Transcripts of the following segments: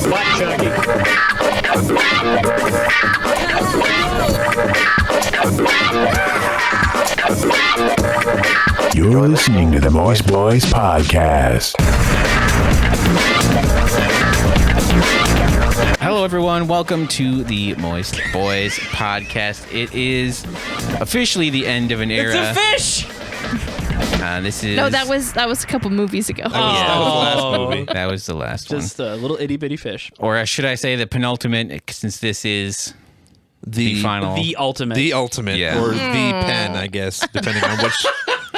Butt chugging. You're listening to the Moist Boys Podcast. Hello, everyone. Welcome to the Moist Boys Podcast. It is officially the end of an era. It's a fish! This is No, that was a couple movies ago. That was the last movie. That was the last Just a little itty bitty fish. one, or should I say the penultimate? Since this is the final, The ultimate. The ultimate, Yeah. or the pen, I guess, depending on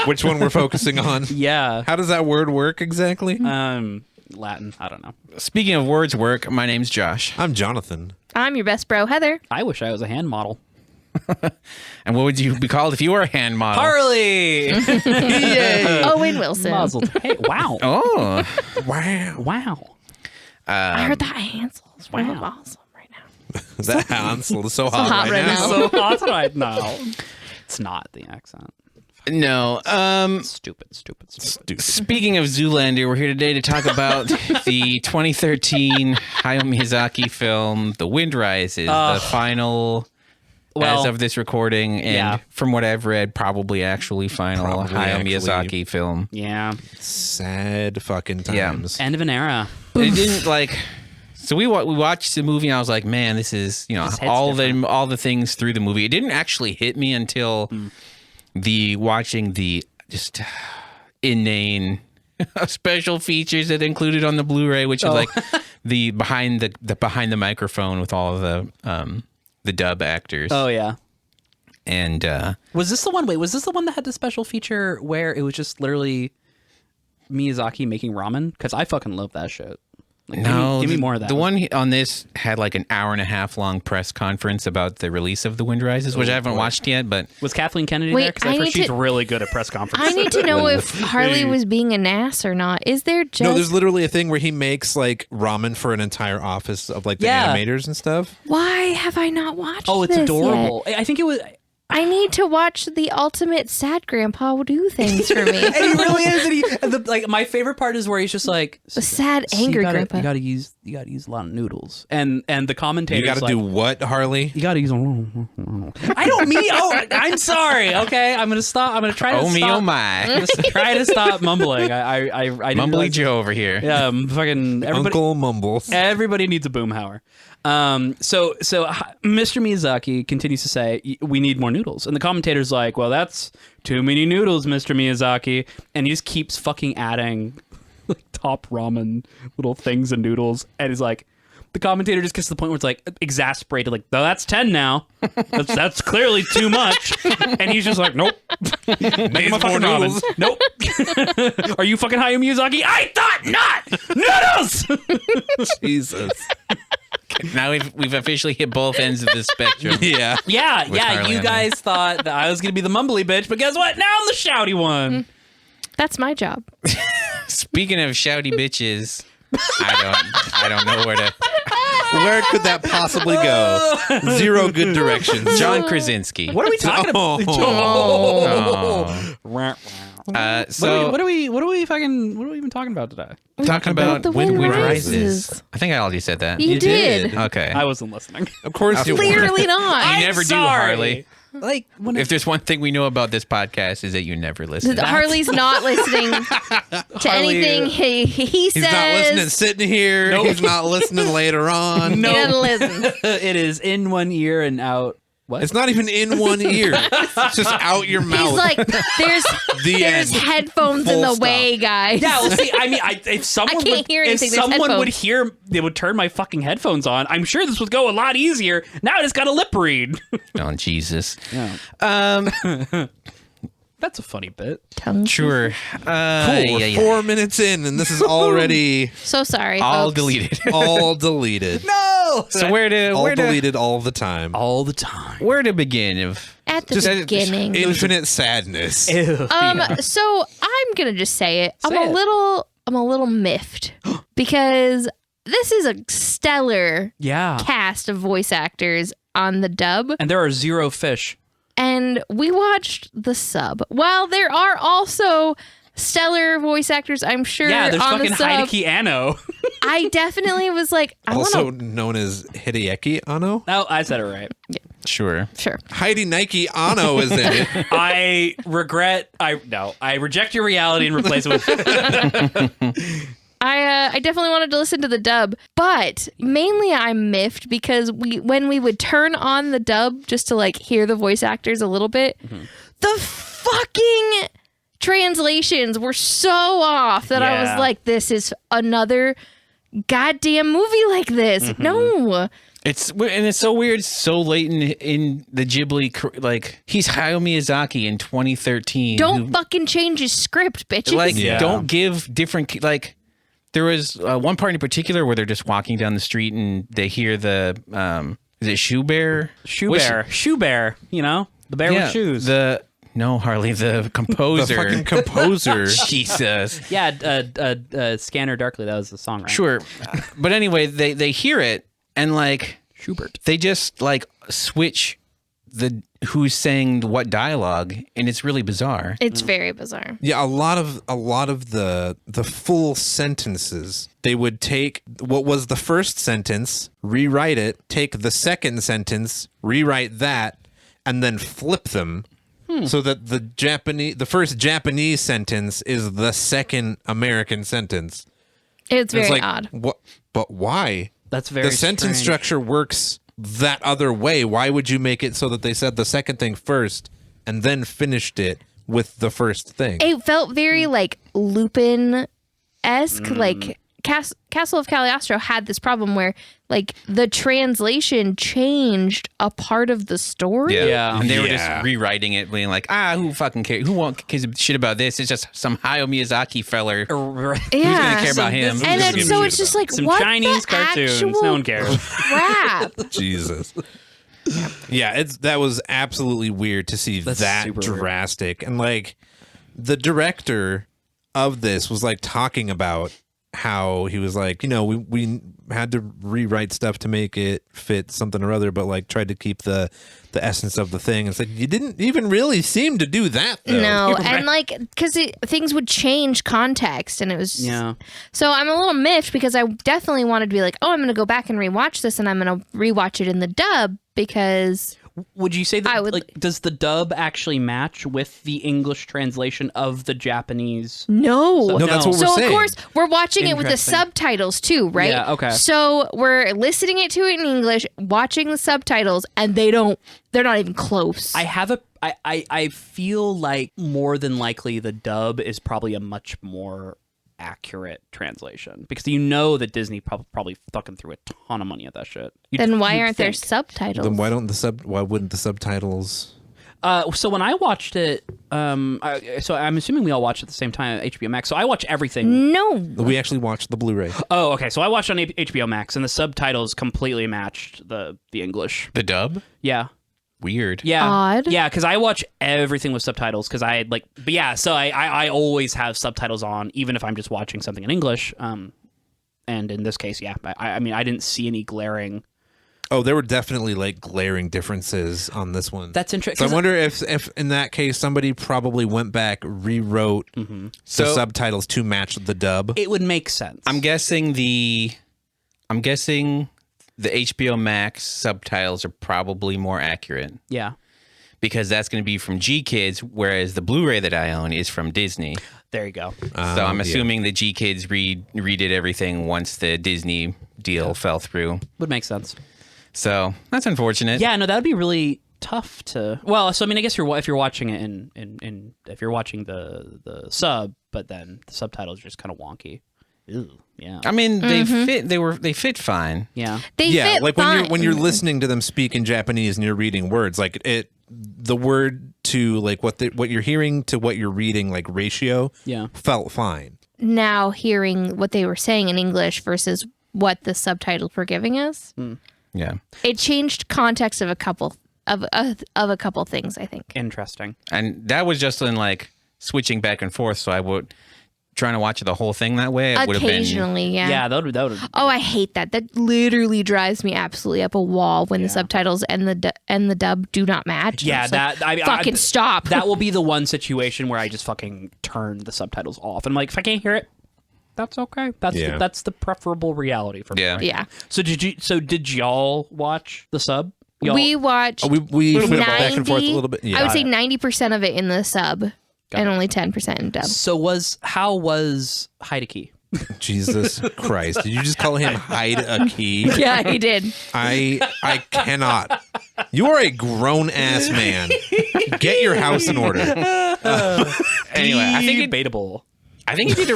which one we're focusing on. Yeah. How does that word work exactly? Latin. I don't know. Speaking of words work, my name's Josh, I'm Jonathan. I'm your best bro, Heather. I wish I was a hand model. and what would you be called if you were a hand model? Harley! Yay! Owen Wilson. Muzzled. Hey, wow. Oh, Wow. Wow. I heard that Hansel's really awesome right now. That Hansel is so hot, hot right now. So hot right now. It's not the accent. no. Stupid. Speaking of Zoolander, we're here today to talk about the 2013 Hayao Miyazaki film, The Wind Rises, the final, as of this recording, and yeah. from what I've read, probably actually final Hayao Miyazaki film. Yeah. Sad fucking times. End of an era. It didn't like. So we watched the movie, and I was like, man, this is This hits all different. the things through the movie. It didn't actually hit me until watching the just inane special features that included on the Blu-ray, which is like the behind the microphone with all of the dub actors. Oh, yeah. And Was this the one? Wait, was this the one that had the special feature where it was just literally Miyazaki making ramen? Because I fucking love that shit. Like, no, give me more of that. The one on this had like an hour-and-a-half long press conference about the release of The Wind Rises, which I haven't watched yet, but Was Kathleen Kennedy Wait, there? Because I I've heard need she's to- really good at press conferences. I need to know if Harley was being an ass or not. Is there just... No, there's literally a thing where he makes like ramen for an entire office of like the Yeah. animators and stuff. Why have I not watched Oh, it's this adorable. yet? I think it was. I need to watch the ultimate sad grandpa will do things for me. And he really is. And like my favorite part is where he's just like The sad, "So angry you grandpa. You gotta use a lot of noodles. And the commentator. You got to do what, Harley? You gotta use. I don't mean. Oh, I'm sorry. Okay, I'm gonna stop. I'm gonna try to oh me, stop. oh my, I'm gonna try to stop mumbling. I didn't Mumbly realize- Joe over here. Yeah, fucking everybody. Uncle Mumbles. Everybody needs a boomhauer. So Mr. Miyazaki continues to say, we need more noodles. And the commentator's like, well, that's too many noodles, Mr. Miyazaki. And he just keeps fucking adding like top ramen little things and noodles. And he's like, the commentator just gets to the point where it's like exasperated, like, no, that's 10 now. That's clearly too much. And he's just like, nope. Make him a fucking ramen. Nope. Are you fucking Hayao Miyazaki? I thought not! Noodles! Jesus. Now we've officially hit both ends of the spectrum. Yeah. Yeah, With yeah. Harley You on guys thought that I was gonna be the mumbly bitch, but guess what? Now I'm the shouty one. That's my job. Speaking of shouty bitches, I don't know where to. Where could that possibly go? Zero good directions. John Krasinski. What are we talking about? Oh. So What are we even talking about today? talking about The Wind Wind Rises. Rises. I think I already said that. You did. Okay. I wasn't listening. Of course you Clearly not. You never do, Harley. Like when If there's one thing we know about this podcast is that you never listen. Harley's not listening to anything he says. He's not listening sitting here. Nope. He's not listening later on. He doesn't listen. it is in one ear and out. What? It's not even in one ear. It's just out your mouth. He's like, there's The there's end. headphones in Full the stop. way, guys. Yeah, well, see, I mean, if someone I can't would, hear if anything, there's someone would headphones. hear, they would turn my fucking headphones on. I'm sure this would go a lot easier. Now I just got to lip read. Oh Jesus. That's a funny bit. Tongue. Sure. Cool. We're 4 minutes in, and this is already So sorry, All folks. deleted. all deleted. No. So where to Deleted all the time. all the time. where to begin? If At the Just beginning. Infinite sadness. Ew. So I'm gonna just say it. Say it. I'm a little miffed because this is a stellar Yeah. cast of voice actors on the dub, And there are zero fish. and we watched the sub. While there are also stellar voice actors, I'm sure. Yeah, there's on fucking the sub. Hideki Anno. I definitely was like, I Also want known as Hideaki Anno. Oh, I said it right. Sure. to. Sure. Heidi Nike Anno is in it. I reject your reality and replace it with. I definitely wanted to listen to the dub, but mainly I'm miffed because when we would turn on the dub just to like hear the voice actors a little bit, the fucking translations were so off that I was Yeah. like, this is another goddamn movie like this. No. It's so weird, so late in the Ghibli, like he's Hayao Miyazaki in 2013. Don't fucking change his script, bitches. like Yeah. don't give different like. There was one part in particular where they're just walking down the street and they hear the is it Shoe Bear? Shoe bear, you know, the bear with shoes. No, Harley, the composer. The fucking composer. Jesus. Yeah, Scanner Darkly. That was the song, right? Sure. But anyway, they hear it and like Schubert. they just like switch the who's saying what dialogue, and it's really bizarre. It's very bizarre. Yeah, a lot of the full sentences. They would take what was the first sentence, rewrite it, take the second sentence, rewrite that, and then flip them so that the first Japanese sentence is the second American sentence. It's very like, odd. What? But why? That's very the sentence strange. structure works that other way. Why would you make it so that they said the second thing first and then finished it with the first thing? It felt very like Lupin-esque, like Castle of Cagliostro had this problem where like the translation changed a part of the story. Yeah. And they were Yeah. just rewriting it, being like, who fucking cares? Who won't gives a shit about this? It's just some Hayao Miyazaki feller. Who's Yeah. gonna care about him? And then so it's just like Some what Chinese the cartoons. actual No one cares. crap. Jesus. Yeah, that was absolutely weird to see That's that super weird. drastic. And like the director of this was like talking about how he was like, you know, we had to rewrite stuff to make it fit something or other, but like tried to keep the essence of the thing. It's like you didn't even really seem to do that though. No, and like because things would change context, and it was Yeah. So I'm a little miffed because I definitely wanted to be like, oh, I'm going to go back and rewatch this, and I'm going to rewatch it in the dub because Would you say that I would- like does the dub actually match with the English translation of the Japanese? no, No, that's what we're so saying. of course we're watching it with the Interesting. subtitles too, right? Yeah, okay. So we're listening it to it in English, watching the subtitles, and they're not even close. I feel like more than likely the dub is probably a much more accurate translation because you know that Disney probably fucking threw a ton of money at that shit. then why aren't there think. subtitles? Then why wouldn't the subtitles? So when I watched it, so I'm assuming we all watched at the same time at HBO Max. So I watch everything. No. We actually watched the Blu-ray. Oh, okay. So I watched on HBO Max, and the subtitles completely matched the English. The dub? Yeah. Weird. Yeah. Odd. Yeah, because I watch everything with subtitles because I like. But yeah, so I always have subtitles on, even if I'm just watching something in English. And in this case, yeah, I mean, I didn't see any glaring. Oh, there were definitely like glaring differences on this one. That's interesting. So I wonder if in that case somebody probably went back, rewrote the subtitles to match the dub. It would make sense. I'm guessing the HBO Max subtitles are probably more accurate Yeah. because that's going to be from G Kids, whereas the Blu-ray that I own is from Disney. There you go. So I'm assuming the G Kids redid everything once the Disney deal fell through. Would make sense. So that's unfortunate. Yeah, no, that would be really tough to. Well, so I mean, I guess if you're watching it in if you're watching the sub, but then the subtitles are just kind of wonky. Ew, yeah. I mean, they fit fine. Yeah. They Yeah, fit like fine. when you're listening to them speak in Japanese and you're reading words, like the word to like what you're hearing to what you're reading, like ratio, Yeah. felt fine. Now hearing what they were saying in English versus what the subtitles were giving us, Yeah. it changed context of a couple of a couple things, I think. Interesting. And that was just in like switching back and forth. So trying to watch the whole thing that way, it would have been. Occasionally, yeah. Yeah, that would. Oh, I hate that. That literally drives me absolutely up a wall when the subtitles and the dub do not match. Yeah, It's like, that fucking stop. That will be the one situation where I just fucking turn the subtitles off. And I'm like, if I can't hear it, that's okay. That's the preferable reality for me. Yeah. right Yeah. now. So did y'all watch the sub? Y'all, We watch. We flip back and forth a 90 little bit. Yeah. I would say 90% of it in the sub, and only 10% in dub. So how was Heideki? Jesus Christ! Did you just call him hide a key? Yeah, he did. I cannot. You are a grown ass man. Get your house in order. Anyway, I think debatable. I think he did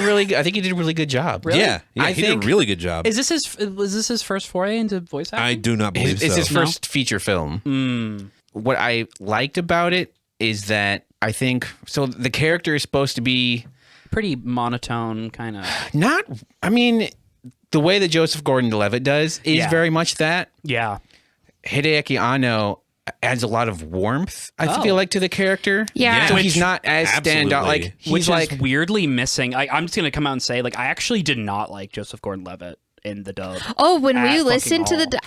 a really good job. Really? Yeah, I he did think- a really good job. Was this his first foray into voice acting? I do not believe It's so. his first feature film. What I liked about it is that I think so. The character is supposed to be Pretty monotone kind of. not. I mean, the way that Joseph Gordon-Levitt does is Yeah. very much that. Yeah. Hideaki Anno adds a lot of warmth. I Oh. feel like to the character. Yeah. So Which- he's not as stand out. absolutely. Like he's Which like is weirdly missing. I'm just gonna come out and say, like, I actually did not like Joseph Gordon-Levitt in the dub. Oh, when At we listened to fucking the,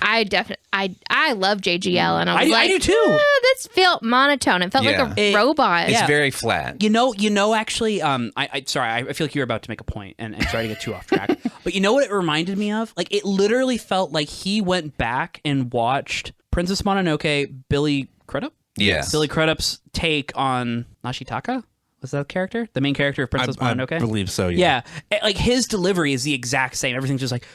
I love JGL, and I was I like, do too. This felt monotone. It felt like a robot. it's very flat. You know, actually, sorry, I feel like you were about to make a point and try to get too off track. But you know what it reminded me of? Like, it literally felt like he went back and watched Princess Mononoke, Billy Crudup? Yes. Billy Crudup's take on Nashitaka? Was that the character? The main character of Princess I Mononoke? believe so. Yeah. Like, his delivery is the exact same. Everything's just like...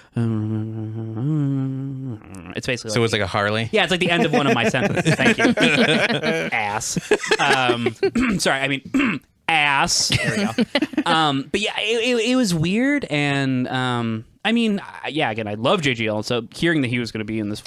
It's basically So it's like a Harley. yeah, it's like the end of one of my sentences. Thank you. Ass. Sorry, I mean ass. There we go. But yeah, it was weird, and I mean, yeah. Again, I love JGL, so hearing that he was going to be in this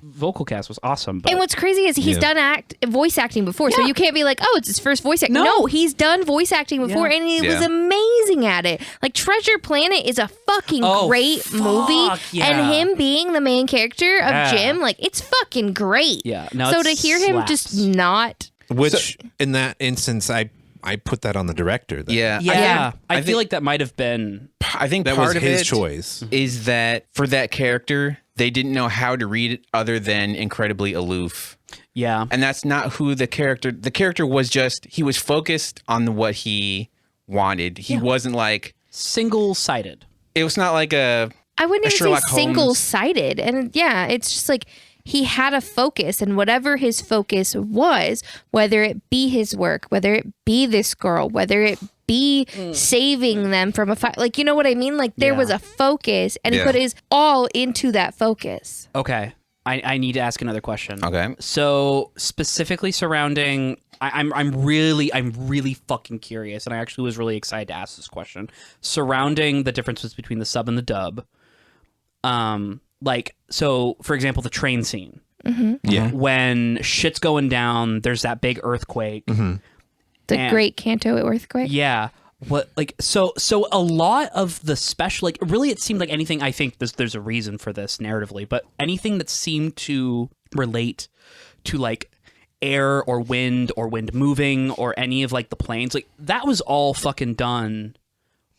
vocal cast was awesome. But And what's crazy is he's done voice acting before, so you can't be like, oh, it's his first voice acting. No. No, he's done voice acting before, Yeah. and he was Yeah. amazing at it. Like Treasure Planet is a fucking great movie, yeah. and him being the main character of Yeah. Jim, like it's fucking great. Yeah, no, so it to hear him slaps. just not. Which in that instance, I put that on the director. Then. Yeah. yeah, I think- feel like that might have been. I think that part was of his it choice. is that for that character, they didn't know how to read it other than incredibly aloof. Yeah, And that's not who the character was. Just he was focused on what he wanted. He wasn't like single-sided. it was not like a I wouldn't a even Sherlock say Holmes. single-sided, and yeah, it's just like he had a focus, and whatever his focus was, whether it be his work, whether it be this girl, whether it be saving them from a fight, like, you know what I mean? Like there Yeah. was a focus, and he Yeah. put his all into that focus. Okay, I need to ask another question. okay. So specifically surrounding, I'm really fucking curious, and I actually was really excited to ask this question surrounding the differences between the sub and the dub. Like, so for example, the train scene Yeah. when shit's going down, there's that big earthquake. The And- Great Kanto earthquake. Yeah. What like so a lot of the special, like, really it seemed like anything, I think there's a reason for this narratively, but anything that seemed to relate to like air or wind moving or any of like the planes, like that was all fucking done.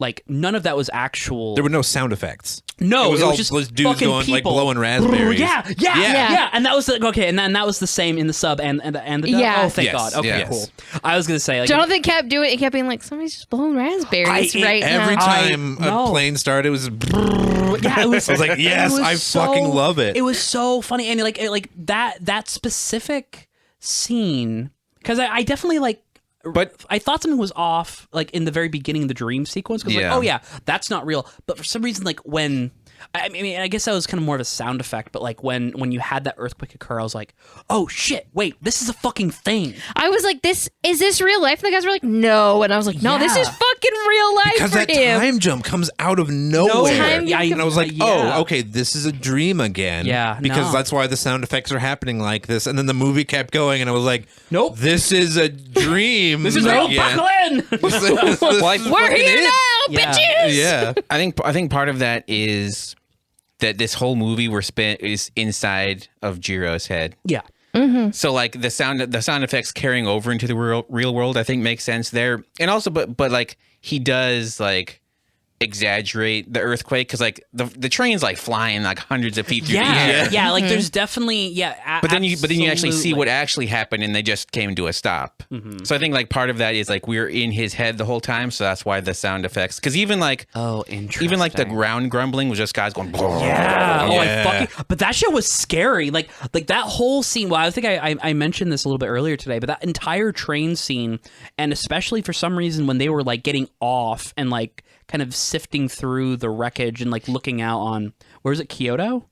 Like none of that was actual. There were no sound effects. No, it was it was all just those dudes fucking going like people. blowing raspberries. Yeah, and that was like, okay, and then that was the same in the sub and the dub. Yeah. Oh, thank Yes, God. Okay, yes. cool. I was gonna say, like, Jonathan kept doing it. He kept being like, somebody's just blowing raspberries right Every now. time no. a plane started, it was. yeah, it was. I was like, yes, it was I fucking love it. It was so funny, and like that specific scene, because I definitely like. But I thought something was off, like in the very beginning of the dream sequence. Because Yeah. like, oh yeah, that's not real. But for some reason, like when, I mean, I guess that was kind of more of a sound effect. But like when you had that earthquake occur, I was like, oh shit, wait, this is a fucking thing. I was like, is this real life? And the guys were like, no. And I was like, no, this Yeah. is fucking real life Because for that him. time jump comes out of nowhere. Time yeah, jump and I was like, yeah. oh, okay, this is a dream again. Yeah, Because no. that's why the sound effects are happening like this. And then the movie kept going, and I was like, Nope. this is a dream. This is real. again. Buckle in. like We're here now, Yeah. bitches. Yeah. I think part of that is that this whole movie is inside of Jiro's head. Yeah. So like the sound effects carrying over into the real world, I think makes sense there. And also, but like he does like exaggerate the earthquake because like the train's like flying like hundreds of feet through the air. Yeah, like there's definitely But then you actually see what actually happened, and they just came to a stop. So I think like part of that is like we're in his head the whole time, so that's why the sound effects. Because even like even like the ground grumbling was just guys going. But that shit was scary. Like that whole scene. Well, I think I mentioned this a little bit earlier today, but that entire train scene, and especially for some reason when they were like getting off and like kind of sifting through the wreckage and like looking out on where is it, Kyoto?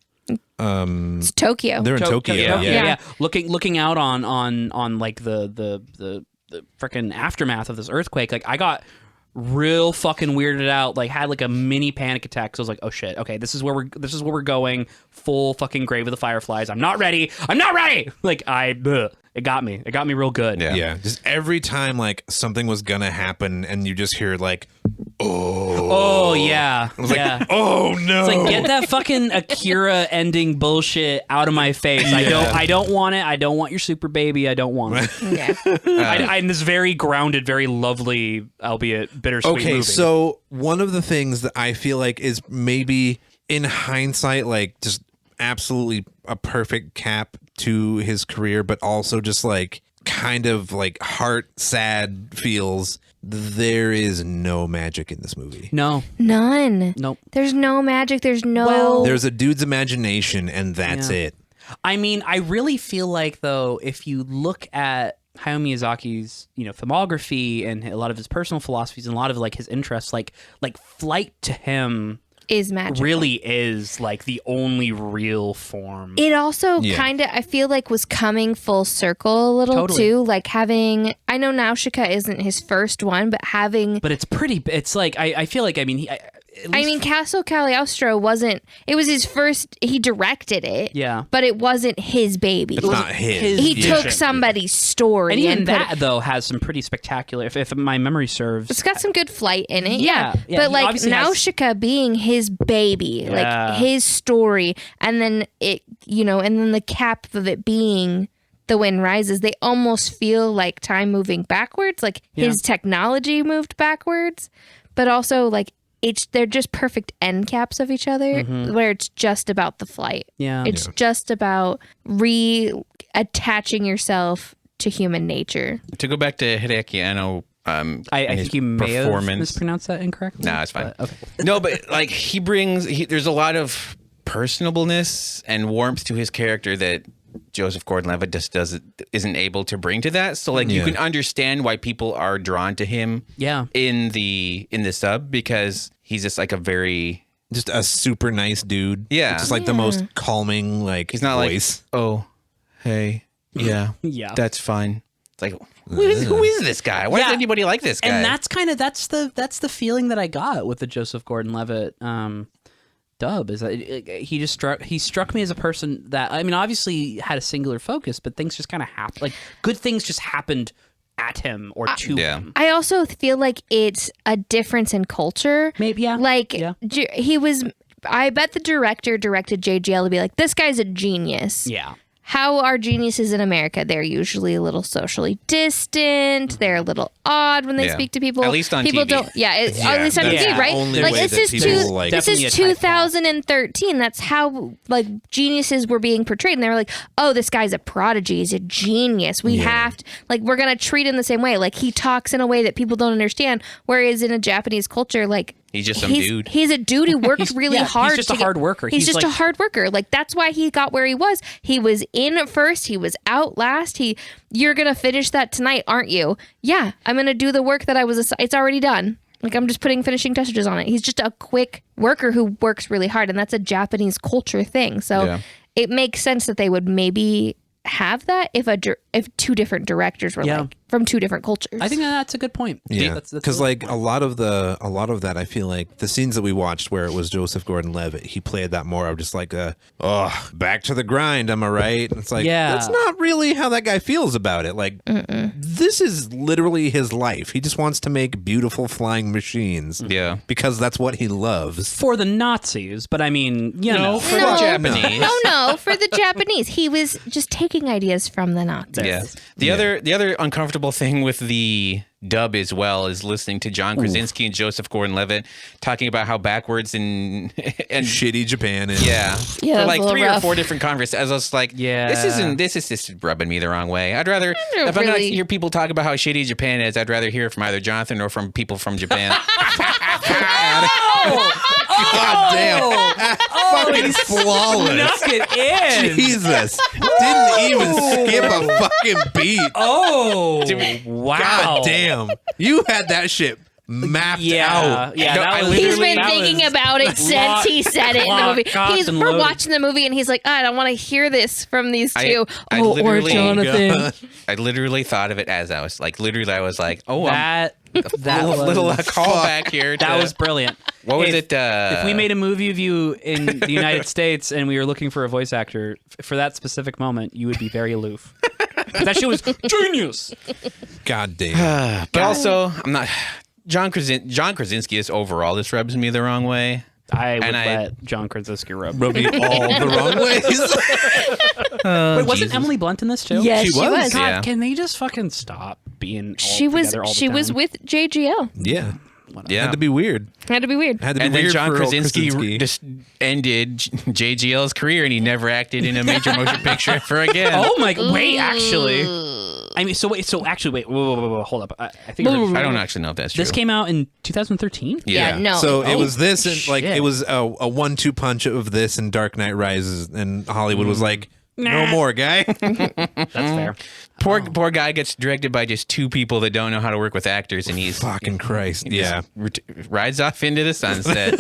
It's Tokyo. They're in Tokyo. Yeah. Looking out on like the freaking aftermath of this earthquake. Like I got real fucking weirded out. Like had like a mini panic attack. So I was like, oh shit. Okay, this is where we're going. Full fucking Grave of the Fireflies. I'm not ready. Like it got me. It got me real good. Yeah. Just every time like something was gonna happen, and you just hear like, oh yeah, I was like, oh no. It's like, get that fucking Akira ending bullshit out of my face. I don't want it. I don't want your super baby. I don't want it. I'm this very grounded, very lovely, albeit bittersweet movie. So one of the things that I feel like is maybe in hindsight, like just absolutely a perfect cap to his career, but also just like kind of like heart sad feels. There is no magic in this movie. No. None. Nope. There's no magic. There's no... There's a dude's imagination, and that's it. I mean, I really feel like, though, if you look at Hayao Miyazaki's, filmography and a lot of his personal philosophies and a lot of like his interests, like flight to him is magical. Really is like the only real form. It also kind of, I feel like, was coming full circle a little too. Like having, I know Nausicaa isn't his first one, but having... But it's like, I feel like, I mean, Castle Cagliostro wasn't, it was his first, he directed it. Yeah. But it wasn't his baby. It's not his. He took somebody's story. And even that, though, has some pretty spectacular, if my memory serves. It's got some good flight in it. Yeah. But like Nausicaa being his baby, like his story, and then it, and then the cap of it being The Wind Rises, they almost feel like time moving backwards. Like his technology moved backwards, but also like, they're just perfect end caps of each other, where it's just about the flight. Yeah. It's just about reattaching yourself to human nature. To go back to Hideaki Anno, I think you may have mispronounced that incorrectly. No, it's fine. Okay. No, but like there's a lot of personableness and warmth to his character that Joseph Gordon-Levitt just isn't able to bring to that. So like you can understand why people are drawn to him in the sub, because he's just like just a super nice dude. Yeah. Just like the most calming, like, he's not voice. Like, oh, hey, yeah, that's fine. It's like, who is this guy? Why does anybody like this guy? And that's the feeling that I got with the Joseph Gordon-Levitt dub, is that he struck me as a person that, I mean, obviously had a singular focus, but things just kind of happened. Like good things just happened at him or to him. I also feel like it's a difference in culture. Maybe, yeah. Like he was. I bet the director directed JGL to be like, this guy's a genius. Yeah. How are geniuses in America? They're usually a little socially distant. They're a little odd when they speak to people. At least on people TV. Don't. At least on TV, right? Like this is 2013. That's how like geniuses were being portrayed, and they were like, "Oh, this guy's a prodigy. He's a genius. We have to we're gonna treat him the same way. Like he talks in a way that people don't understand. Whereas in a Japanese culture, like." He's just some dude. He's a dude who works really hard. He's just a hard worker. He's just a hard worker. Like that's why he got where he was. He was in at first. He was out last. You're gonna finish that tonight, aren't you? Yeah, I'm gonna do the work that I was. It's already done. Like I'm just putting finishing touches on it. He's just a quick worker who works really hard, and that's a Japanese culture thing. So it makes sense that they would maybe have that if two different directors were like from two different cultures. I think that's a good point. Yeah, because like a lot of that, I feel like the scenes that we watched where it was Joseph Gordon-Levitt, he played that more of just like back to the grind. Am I right? And it's like that's not really how that guy feels about it. Like this is literally his life. He just wants to make beautiful flying machines. Yeah, because that's what he loves. For the Nazis, but I mean, for the Japanese. No, for the Japanese, he was just taking ideas from the Nazis. Yeah. The other uncomfortable uncomfortable thing with the dub as well is listening to John Krasinski and Joseph Gordon-Levitt talking about how backwards and Shitty Japan is. yeah, Yeah, for like it's a little 3 or rough. 4 different conversations. I was like, Yeah. this is just rubbing me the wrong way. I'd rather if I'm gonna really- hear people talk about how shitty Japan is, I'd rather hear it from either Jonathan or from people from Japan. God damn. Fucking flawless. Snuck it in. Jesus. Didn't even skip a fucking beat. Oh, wow. God damn. You had that shit mapped out. Yeah, No, that I was, literally- He's been that thinking was about it since he said it in the movie. locked and We're loaded. watching the movie and he's like, I don't want to hear this from these two. I or literally- Jonathan. I literally thought of it as I was like, I was like, oh, that was little callback here. that to- was brilliant. what was If- it? If we made a movie of you in the United States and we were looking for a voice actor for that specific moment, you would be very aloof. That shit was genius. God damn. But also, I'm not. John Krasinski is overall. This rubs me the wrong way. I would And I- let John Krasinski rub. Rubbed me all the wrong ways. Wait, wasn't Jesus. Emily Blunt in this too? Yes, She she was. was. God, Yeah. can they just fucking stop being? All She was together all the she was time? with JGL. Yeah. Yeah. Had to be weird. Had to be weird. Had to be And then weird John for old Krasinski just ended JGL's career, and he never acted in a major motion picture ever again. Oh my! Wait, actually, I mean, wait, whoa, hold up. I think I don't actually know if that's true. this came out in 2013. Yeah, no. So it Oh, was this, and like shit. it was a 1-2 punch of this and Dark Knight Rises, and Hollywood was like, no more, guy. That's fair. Poor guy gets directed by just 2 people that don't know how to work with actors, and he's Fucking Christ. he Yeah. just rides off into the sunset.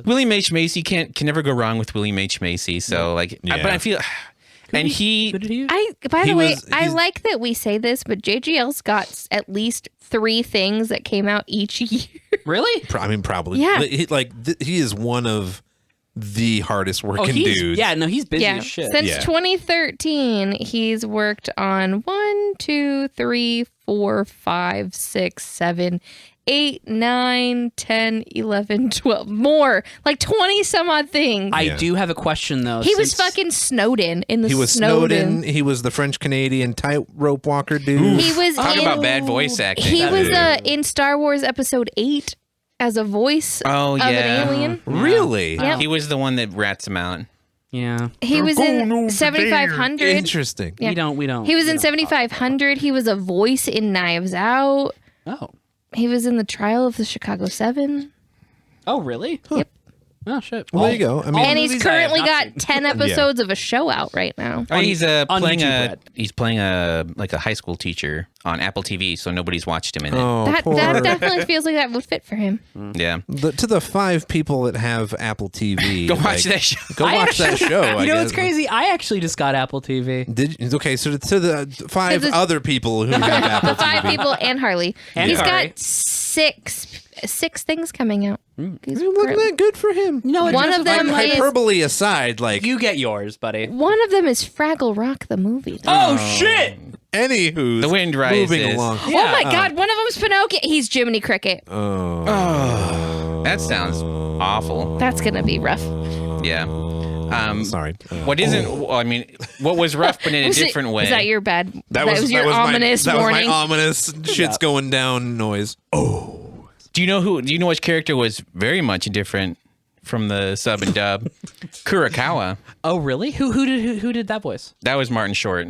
William H. Macy can never go wrong with William H. Macy. So like, Yeah. but I feel, and he Who did he use? By He the way, was- I he's- like that we say this, but JGL's got at least 3 things that came out each year. Really? I mean, probably. Yeah. He is one of the hardest working he's, dudes. Yeah, no, he's busy Yeah, as shit. since Yeah. 2013, he's worked on 1, 2, 3, 4, 5, 6, 7, 8, 9, 10, 11, 12 more, like 20 some odd things. I Yeah. do have a question though. He was since- fucking Snowden in the He was Snowden. He was the French Canadian tightrope walker dude. He was talk in, about bad voice acting. He was Yeah. in Star Wars Episode 8 as a voice Oh, of yeah. an alien. Really? Yep. He was the one that rats him out. Yeah. He was in 7500. Interesting. Yeah. We don't. He was we in don't 7500. He was a voice in Knives Out. talk. Oh. He was in the Trial of the Chicago 7. Oh, really? Yep. Oh shit. Well, there you go. I mean, And he's movies I have currently not got seen. 10 episodes of a show out right now. Oh, he's on playing YouTube a Red. he's playing a like a high school teacher on Apple TV, so nobody's watched him in it. oh, That poor- definitely feels like that would fit for him. Yeah, to the 5 people that have Apple TV. go watch like, that show. Go watch that show. I You know guess. what's crazy? I actually just got Apple TV. Okay, so to the 5 To the- other people who have Apple The 5 TV. people and Harley. And He's Harley. got six things coming out. He's Look, currently- man, good for him. No, One of them is Hyperbole aside, like You get yours, buddy. one of them is Fraggle Rock the movie. Oh shit! anywho, The wind rises. moving along. Oh my god, one of them's Pinocchio. He's Jiminy Cricket. That sounds awful. That's gonna be rough. Yeah. Sorry. What isn't? Well, I mean, what was rough, but in a Was it- different way. Was that your bad? That was your ominous that warning. was my ominous shit's going down noise. Do you know who? Do you know which character was very much different from the sub and dub? Kurokawa. Oh really? Who did that voice? That was Martin Short.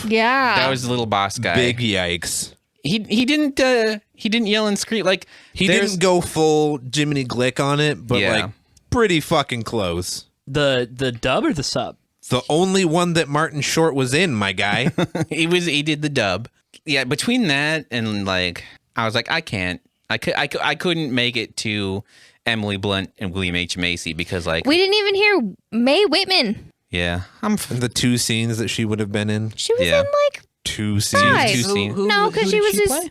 Yeah. That was the little boss guy. Big yikes. He didn't yell and scream like He there's- didn't go full Jiminy Glick on it, but Yeah. like pretty fucking close. The dub or the sub? The only one that Martin Short was in, my guy. He did the dub. Yeah, between that and like I was like I couldn't make it to Emily Blunt and William H. Macy because like we didn't even hear Mae Whitman. yeah, The 2 scenes that she would have been in. She was Yeah. in like 2 scenes. Five. Two scenes. no, because she was play?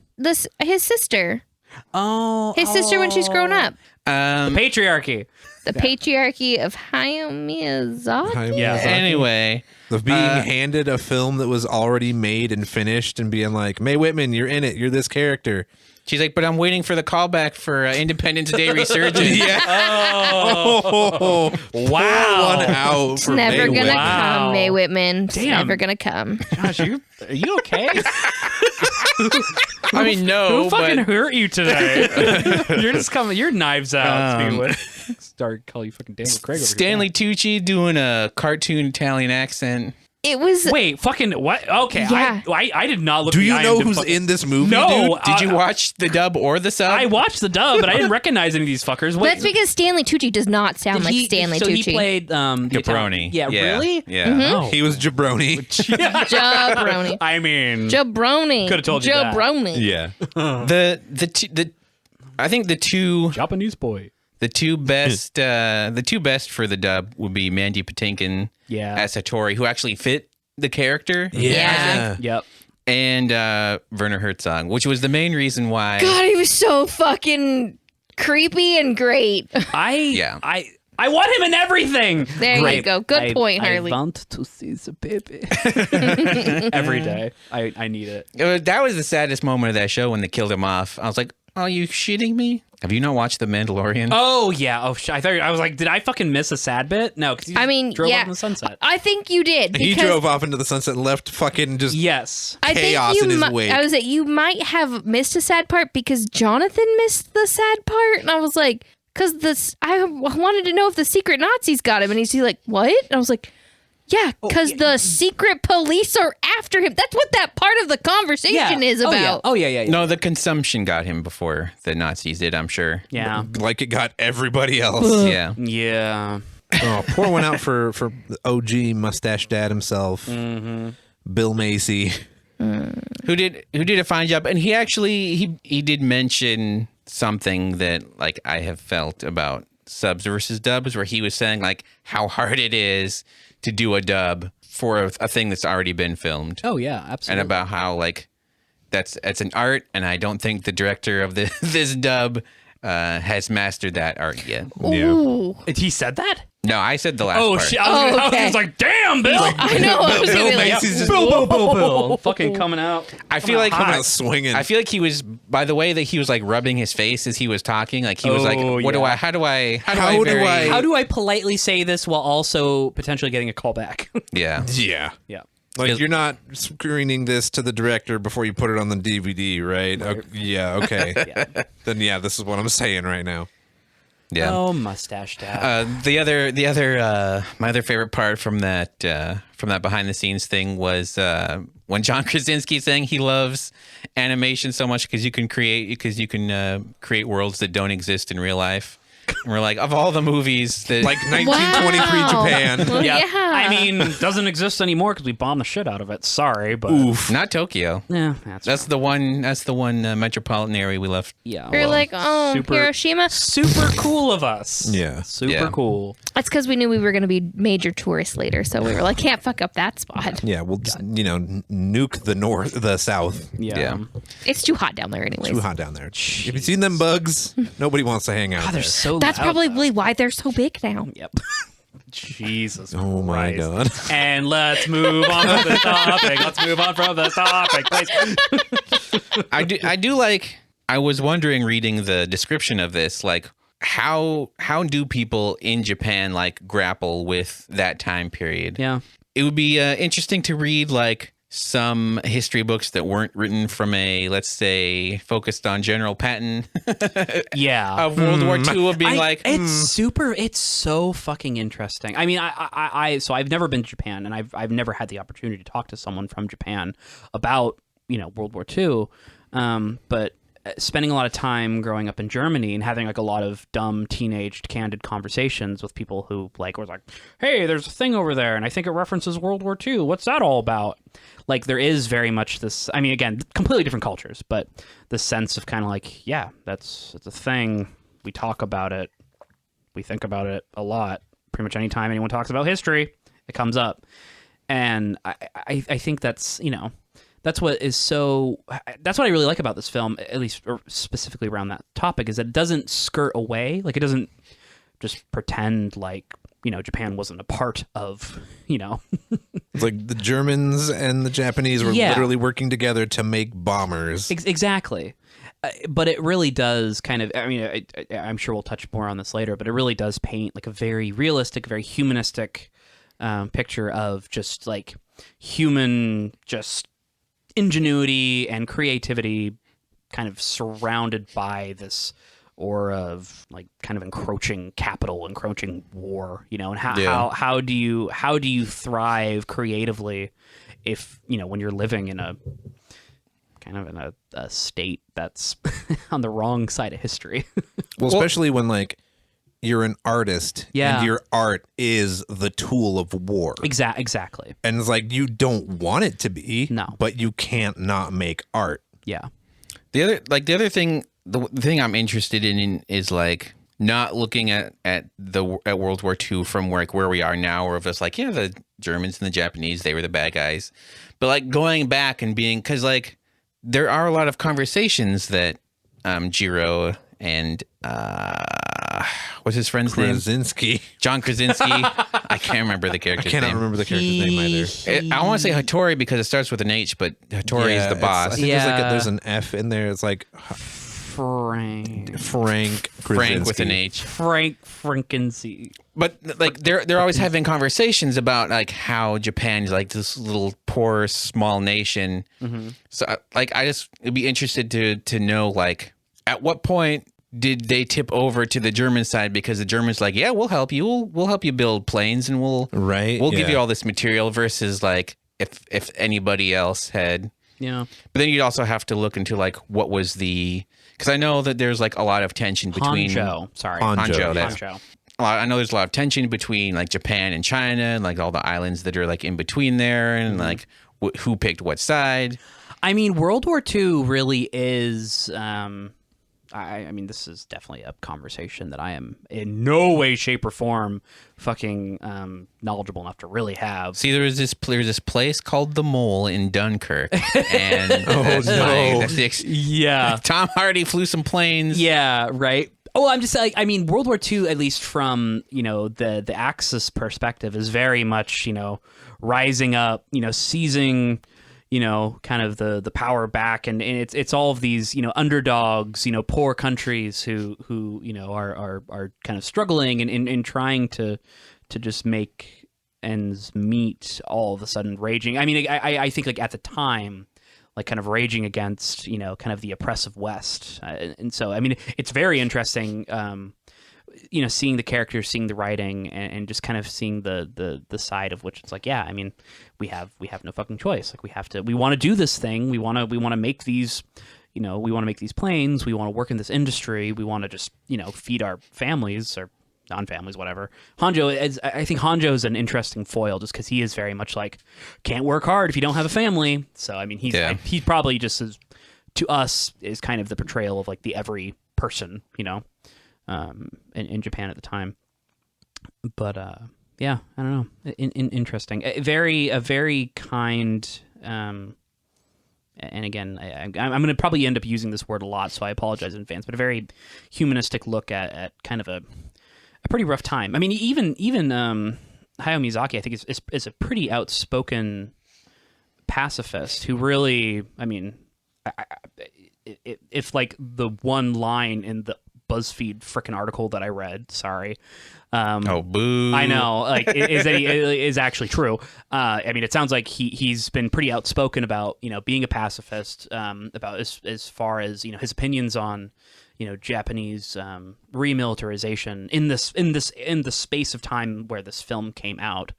his sister. Oh, His sister when she's grown up. Um, patriarchy. The patriarchy of Hayao Miyazaki. Yeah. Anyway, Of being handed a film that was already made and finished and being like, Mae Whitman, you're in it. You're this character. she's like, but I'm waiting for the callback for Independence Day Resurgence. Oh, Wow. one out It's for never Mae gonna Whitman. come, Mae Whitman. It's Damn. never gonna come. Gosh, are you okay? I mean, no, Who fucking but hurt you today? You're just coming. Your knives out. Speaking of which, start calling you fucking Daniel Craig. Over Stanley Tucci doing a cartoon Italian accent. It was. Here. Wait, fucking what? Okay, Yeah. I did not look. Do you at know IMDb who's fucking- in this movie, No, dude? Did you watch the dub or the sub? I watched the dub, but I didn't recognize any of these fuckers. Wait, That's because Stanley Tucci does not sound like Stanley so Tucci. he played the Jabroni. Italian- Yeah, really? Yeah. Oh. He was Jabroni. Jabroni. I mean, Jabroni. Coulda told you that. Jabroni. Yeah. I think the two Japanese boy. best for the dub would be Mandy Patinkin Yeah. as Hattori, who actually fit the character. Yeah. Yep. And Werner Herzog, which was the main reason why. God, he was so fucking creepy and great. I want him in everything. There you go. Good point, Harley. I want to see the baby. Every day. I need it. That was the saddest moment of that show when they killed him off. I was like, are you shitting me? Have you not watched The Mandalorian? Oh yeah. Oh, I was like, did I fucking miss a sad bit? No, because I mean, drove yeah. off in the sunset. I think you did. He because drove off into the sunset and left fucking just Yes. I chaos think in his you wake. I was like, you might have missed a sad part because Jonathan missed the sad part, and I was like, because I wanted to know if the secret Nazis got him, and he's like, what? And I was like, yeah, because the secret police are after him. That's what that part of the conversation is about. Oh yeah. No, the consumption got him before the Nazis did, I'm sure. Yeah. like it got everybody else. Yeah. Yeah. Oh, pour one out for the OG mustache dad himself, Bill Macy. Who did a fine job. And he actually he did mention something that like I have felt about subs versus dubs, where he was saying like how hard it is to do a dub for a thing that's already been filmed. Oh yeah, absolutely. And about how like it's an art, and I don't think the director of this dub has mastered that art yet. Ooh. He said that? No, I said the last Oh part. shit! I was okay. like, "Damn, Bill!" I know. I was gonna be like, Macy's just Bill, fucking coming out. I feel like coming out swinging. I feel like he was, by the way that he was like rubbing his face as he was talking, like he was like, Oh, "What do yeah. I? How do I? How do I politely say this while also potentially getting a call back? Yeah, yeah. Yeah. Like you're not screening this to the director before you put it on the DVD, right? Yeah, okay. Then yeah, this is what I'm saying right now. yeah." Oh, mustache dad. The other my other favorite part from that behind the scenes thing was when John Krasinski saying he loves animation so much because you can create worlds that don't exist in real life. And we're like, of all the movies that Like 1923 Wow. Japan. Well, yeah. I mean, doesn't exist anymore because we bombed the shit out of it. Sorry, but not Tokyo. yeah, That's the one metropolitan area we left. yeah. We're like, oh, super- Hiroshima. super cool of us. Yeah. super Yeah. cool. That's because we knew we were going to be major tourists later, so we were like, can't fuck up that spot. Yeah, we'll just, nuke the south. Yeah. Yeah. It's too hot down there, anyways. Too hot down there. Have you seen them bugs? Nobody wants to hang out God, there. they're so. That's loud, probably why they're so big now. though. Yep. Jesus. Oh my Christ. god. And let's move on from the topic. Let's move on from the topic, please. I do like. I was wondering, reading the description of this, like how do people in Japan like grapple with that time period? Yeah. It would be interesting to read like some history books that weren't written from a, let's say, focused on General Patton Yeah. of World War II, of being it's so fucking interesting. I mean, so I've never been to Japan, and I've never had the opportunity to talk to someone from Japan about World War II, but spending a lot of time growing up in Germany and having like a lot of dumb teenaged candid conversations with people who like was like, hey, there's a thing over there and I think it references World War II. What's that all about? Like there is very much this, I mean, again, completely different cultures, but the sense of kind of like, yeah, it's a thing. We talk about it. We think about it a lot. Pretty much anytime anyone talks about history, it comes up. And I think that's, that's what I really like about this film, at least or specifically around that topic, is that it doesn't skirt away. Like it doesn't just pretend like, Japan wasn't a part of, It's like the Germans and the Japanese were literally working together to make bombers. Exactly. But it really does kind of, I'm sure we'll touch more on this later, but it really does paint like a very realistic, very humanistic picture of just like human just ingenuity and creativity kind of surrounded by this aura of like kind of encroaching capital, encroaching war, and how do you thrive creatively if, when you're living in a kind of in a state that's on the wrong side of history. Well, especially when like you're an artist and your art is the tool of war. Exactly. And it's like you don't want it to be, but you can't not make art. Yeah. The other thing, the thing I'm interested in is like not looking at World War II from where we are now, or of us like, the Germans and the Japanese, they were the bad guys, but like going back and being, because like there are a lot of conversations that Jiro and what's his friend's name? John Krasinski. I can't remember the character's name. I cannot remember the character's name either. I want to say Hattori because it starts with an H, but Hattori is the boss. I think there's an F in there. It's like Frank with an H. Frank Frankenstein. But like they're always having conversations about like how Japan's like this little poor small nation. Mm-hmm. So like it'd be interested to know like at what point did they tip over to the German side, because the Germans like, we'll help you. We'll help you build planes and we'll give you all this material, versus like if anybody else had. Yeah. But then you'd also have to look into like what was because I know that there's like a lot of tension between Honjo. I know there's a lot of tension between like Japan and China and like all the islands that are like in between there, and like who picked what side. I mean, World War II really is. I mean, this is definitely a conversation that I am in no way, shape, or form fucking knowledgeable enough to really have. See, there's this place called the Mole in Dunkirk, and Tom Hardy flew some planes. Yeah, right. Oh, I'm just like, I mean, World War II, at least from the Axis perspective, is very much rising up, seizing. Kind of the power back, and it's all of these underdogs, poor countries who are kind of struggling and in trying to just make ends meet, all of a sudden raging. I mean, I think like at the time, like kind of raging against kind of the oppressive West, and so I mean it's very interesting. Seeing the characters, seeing the writing, and just kind of seeing the side of which it's like, I mean, we have no fucking choice. Like we want to do this thing. We want to make these, we want to make these planes. We want to work in this industry. We want to just, feed our families or non-families, whatever. I think Honjo is an interesting foil just because he is very much like, can't work hard if you don't have a family. So, I mean, he's probably just to us is kind of the portrayal of like the every person, in Japan at the time. But I don't know. Interesting. A very kind. And again, I'm going to probably end up using this word a lot, so I apologize in advance. But a very humanistic look at kind of a pretty rough time. I mean, even Hayao Miyazaki, I think is a pretty outspoken pacifist who really, I mean, if like the one line in the BuzzFeed frickin' article that I read. Sorry. Oh, boo. I know. Like, is actually true. I mean, it sounds like he's been pretty outspoken about being a pacifist. About as far as his opinions on Japanese remilitarization in the space of time where this film came out.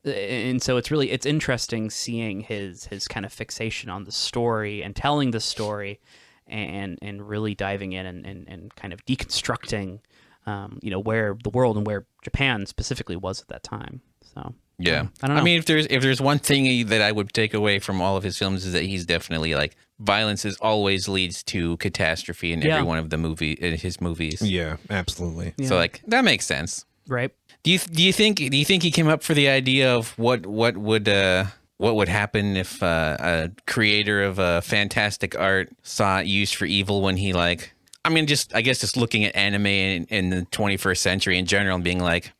And so it's interesting seeing his kind of fixation on the story and telling the story. And really diving in and kind of deconstructing, where the world and where Japan specifically was at that time. So yeah, I don't know. I mean, if there's one thing that I would take away from all of his films is that he's definitely like violence always leads to catastrophe in every one of his movies. Yeah, absolutely. So like that makes sense, right? Do you think he came up for the idea of what would happen if a creator of fantastic art saw it used for evil when he like I mean, I guess just looking at anime in the 21st century in general and being like,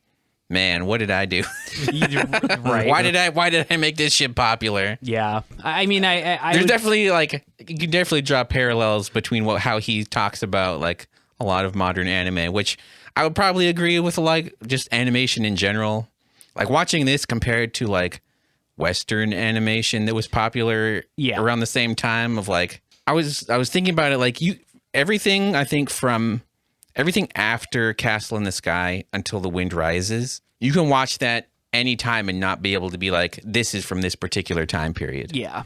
man, what did I do? Right. Why did I make this shit popular? Yeah. I mean, I There's would- definitely like, you can definitely draw parallels between how he talks about like a lot of modern anime, which I would probably agree with, like just animation in general. Like watching this compared to like Western animation that was popular around the same time of like, I was thinking about it like everything after Castle in the Sky until The Wind Rises, you can watch that anytime and not be able to be like, this is from this particular time period. Yeah.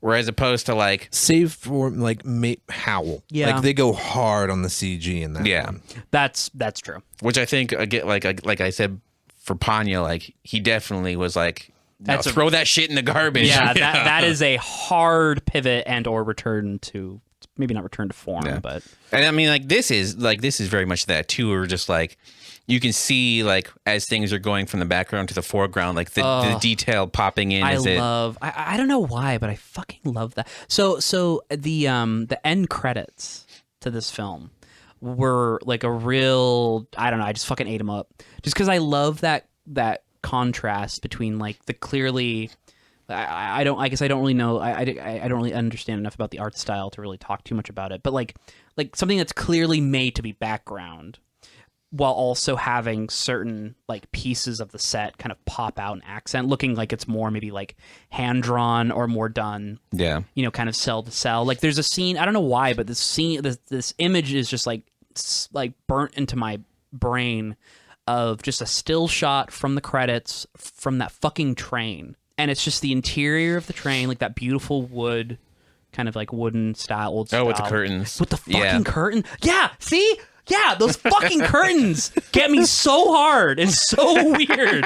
Whereas opposed to like, Save for like Howl. Yeah. Like they go hard on the CG in that. yeah, one. That's true. which I think like I said for Panya, like he definitely was like, no, That's throw that shit in the garbage. Yeah, that is a hard pivot and or return to, maybe not return to form, but And I mean, like this is very much that too. Or just like you can see like as things are going from the background to the foreground, like the detail popping in. I don't know why, but I fucking love that. So the end credits to this film were like a real, I don't know, I just fucking ate them up. Just because I love that contrast between like the clearly, I guess I don't really know, I don't really understand enough about the art style to really talk too much about it, but like something that's clearly made to be background while also having certain like pieces of the set kind of pop out and accent, looking like it's more maybe like hand drawn or more done, kind of cell to cell. Like there's a scene, I don't know why, but this scene, this image is just like burnt into my brain of just a still shot from the credits from that fucking train. And it's just the interior of the train, like that beautiful wood, kind of like wooden style, old style. Oh, with the curtains. With the fucking curtain. Yeah, see? Yeah, those fucking curtains get me so hard. It's so weird.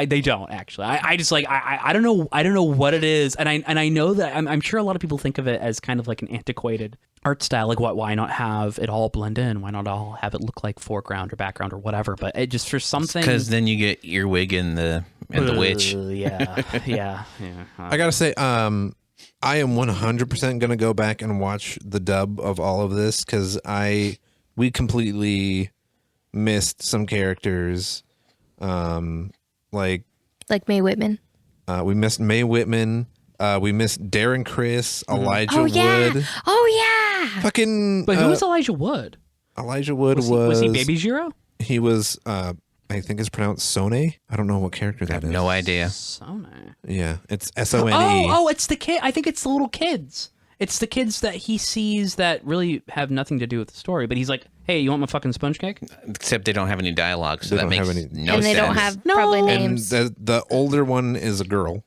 They don't actually. I just like I don't know what it is, and I know that I'm sure a lot of people think of it as kind of like an antiquated art style. Like why not have it all blend in? Why not all have it look like foreground or background or whatever? But it just for something, because then you get Earwig and the witch. Yeah. I gotta say, I am 100% gonna go back and watch the dub of all of this because we completely missed some characters, like Mae Whitman. we missed Mae Whitman, we missed Darren Criss, Elijah Oh yeah. Wood, Oh yeah. fucking. But who was Elijah Wood? Elijah Wood? Was he Baby Zero? He was. I think it's pronounced Sone. I don't know what character that is. No idea. Sone. Yeah, it's SONE. Oh, it's the kid. I think it's the little kids. It's the kids that he sees that really have nothing to do with the story. But he's like, "Hey, you want my fucking sponge cake?" Except they don't have any dialogue, so They that don't makes have any- no And they sense. don't have probably And names. the older one is a girl.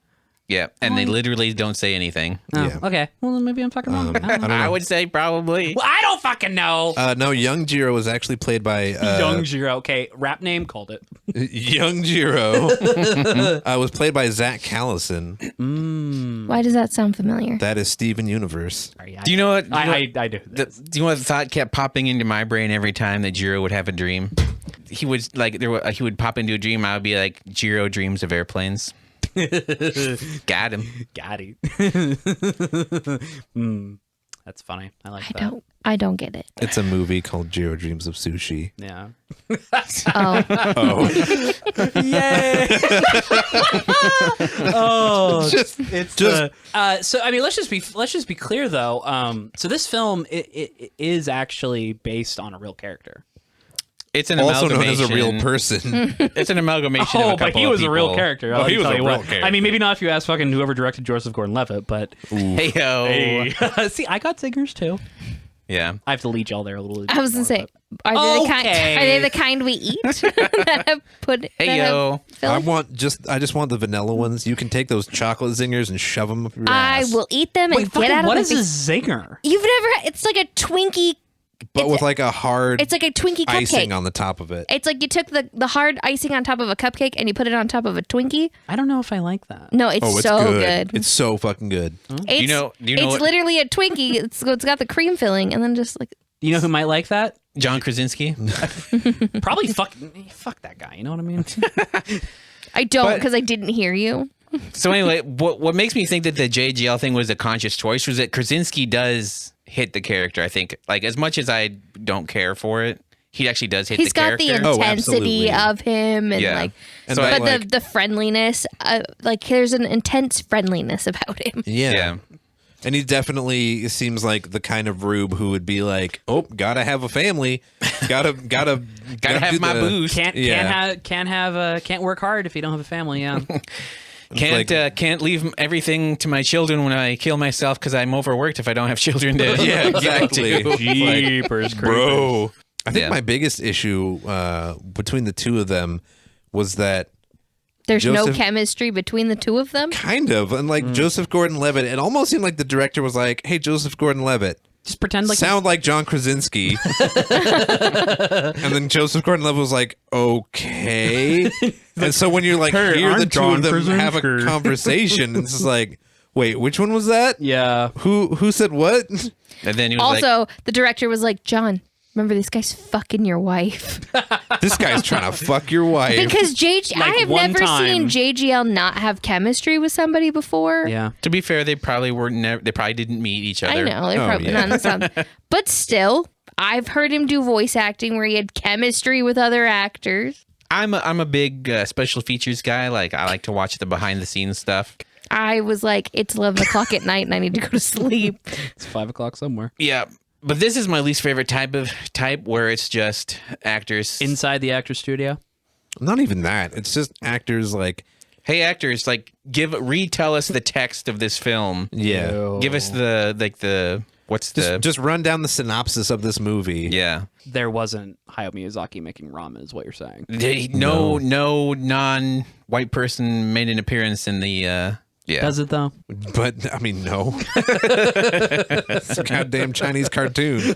Yeah, and they literally don't say anything. Oh, Yeah. okay. Well, then maybe I'm fucking wrong. I don't know. I would say probably. Well, I don't fucking know. No, Young Jiro was actually played by Young Jiro. Okay, rap name called it. Young Jiro was played by Zach Callison. Why does that sound familiar? That is Steven Universe. Sorry, Do you know what? I do. Do you know what thought kept popping into my brain every time that Jiro would have a dream? He would he would pop into a dream. I would be like, Jiro dreams of airplanes. Got him. Got it. That's funny. I like that. I don't get it. It's a movie called Jiro Dreams of Sushi. Yeah. Oh. Yay! Oh, so I mean, let's just be clear though. So this film it is actually based on a real character. It's an Also known as a amalgamation. real person. It's an amalgamation of a couple but he was of a real people. character. Oh, he was a real what. character. I mean, maybe not if you ask fucking whoever directed Joseph Gordon-Levitt, but Hey yo. hey. See, I got singers too. Yeah. I have to lead y'all there a little. I was gonna say, are they the kind we eat? that have put Hey that have yo. fillers? I just want the vanilla ones. You can take those chocolate zingers and shove them up your I ass. will eat them Wait, and fucking, get out of what my is a face. zinger? You've never had, it's like a Twinkie. But with like a hard It's like a Twinkie icing cupcake. on the top of it. It's like you took the hard icing on top of a cupcake and you put it on top of a Twinkie. I don't know if I like that. No, it's, It's so good. good. It's so fucking good. It's, you know it's what- literally a Twinkie. It's got the cream filling and then just like You know who might like that? John Krasinski. Probably fuck that guy. You know what I mean? I don't But- because I didn't hear you. So anyway, what makes me think that the JGL thing was a conscious choice was that Krasinski does hit the character. I think, like, as much as I don't care for it, he actually does hit He's the character. got the intensity absolutely. of him, and Yeah. like, And So but like- the friendliness, like there's an intense friendliness about him. Yeah. And he definitely seems like the kind of rube who would be like, "Oh, gotta have a family, gotta Gotta have do my the- boost. Can't work hard if you don't have a family. Yeah. Can't leave everything to my children when I kill myself because I'm overworked if I don't have children to Yeah, exactly. Jeepers, Bro. I think Yeah. my biggest issue between the two of them was that There's no Joseph- chemistry between the two of them. kind of, and like Joseph Gordon-Levitt, it almost seemed like the director was like, "Hey, Joseph Gordon-Levitt, Just pretend like sound like John Krasinski," and then Joseph Gordon-Levitt was like, "Okay," and so when you're like, Hey, hear the I'm two John of them have a Krasinski. conversation, it's just like, wait, which one was that? yeah. Who said what? And then he was like, Also, the director was like, John, remember this guy's fucking your wife. This guy's trying to fuck your wife. Because I Like, have one never time- seen JGL not have chemistry with somebody before. Yeah. to be fair, they probably they probably didn't meet each I other. know. They're Oh, probably yeah. not in the sound. But still, I've heard him do voice acting where he had chemistry with other actors. I'm a big special features guy. Like, I like to watch the behind the scenes stuff. I was like, it's 11 o'clock at night and I need to go to sleep. It's 5 o'clock somewhere. Yeah, but this is my least favorite type where it's just actors. Inside the actor studio. Not even that. It's just actors like, Hey, actors, like retell us the text of this film. yeah. Give us the what's the Just run down the synopsis of this movie. yeah. There wasn't Hayao Miyazaki making ramen, is what you're saying. No non-white person made an appearance in the yeah. Does it though? But, I mean, no. It's a goddamn Chinese cartoon.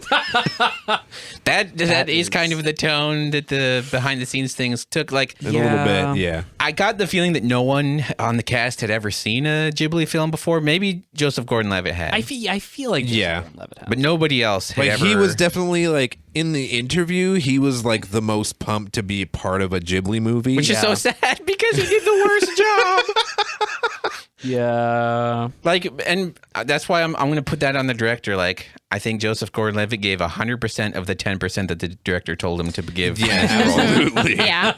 That is kind of the tone that the behind the scenes things took. Like, In a little bit, yeah. I got the feeling that no one on the cast had ever seen a Ghibli film before. Maybe Joseph Gordon-Levitt had, I feel like Yeah. but nobody else had Like, ever. he was definitely, like, in the interview, he was, like, the most pumped to be part of a Ghibli movie. which is so sad because he did the worst job. Yeah. Like, and that's why I'm going to put that on the director. Like, I think Joseph Gordon-Levitt gave 100% of the 10% that the director told him to give. Yeah, absolutely. Yeah.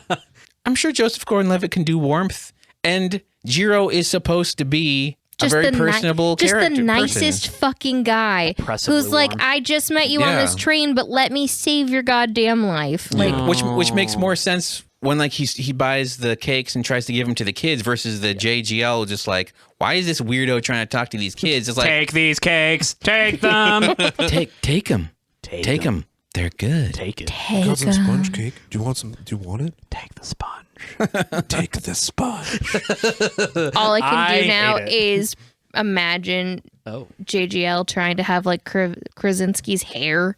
I'm sure Joseph Gordon-Levitt can do warmth, and Jiro is supposed to be a very personable just character. the nicest fucking guy Oppressively who's like, warm. I just met you on Yeah. this train, but let me save your goddamn life. Like, Which makes more sense when like he buys the cakes and tries to give them to the kids versus the JGL just like, why is this weirdo trying to talk to these kids? It's like, Take these cakes. Take them. take them, take them. They're good. Take it. Got some sponge cake. Do you want some? Do you want it? Take the sponge. Take the sponge. all I can I do now hate it. is imagine Oh. JGL trying to have like Krasinski's hair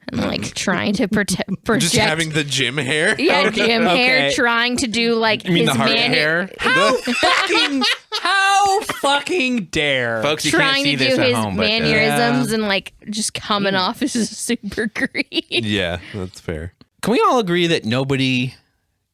and like trying to project. Just having the gym hair. yeah, Jim hair Okay. trying to do like You mean his the heart man hair? How fucking dare. Folks, you can't trying see to this do at his home, but mannerisms and like just coming off as super green. Yeah, that's fair. can we all agree that nobody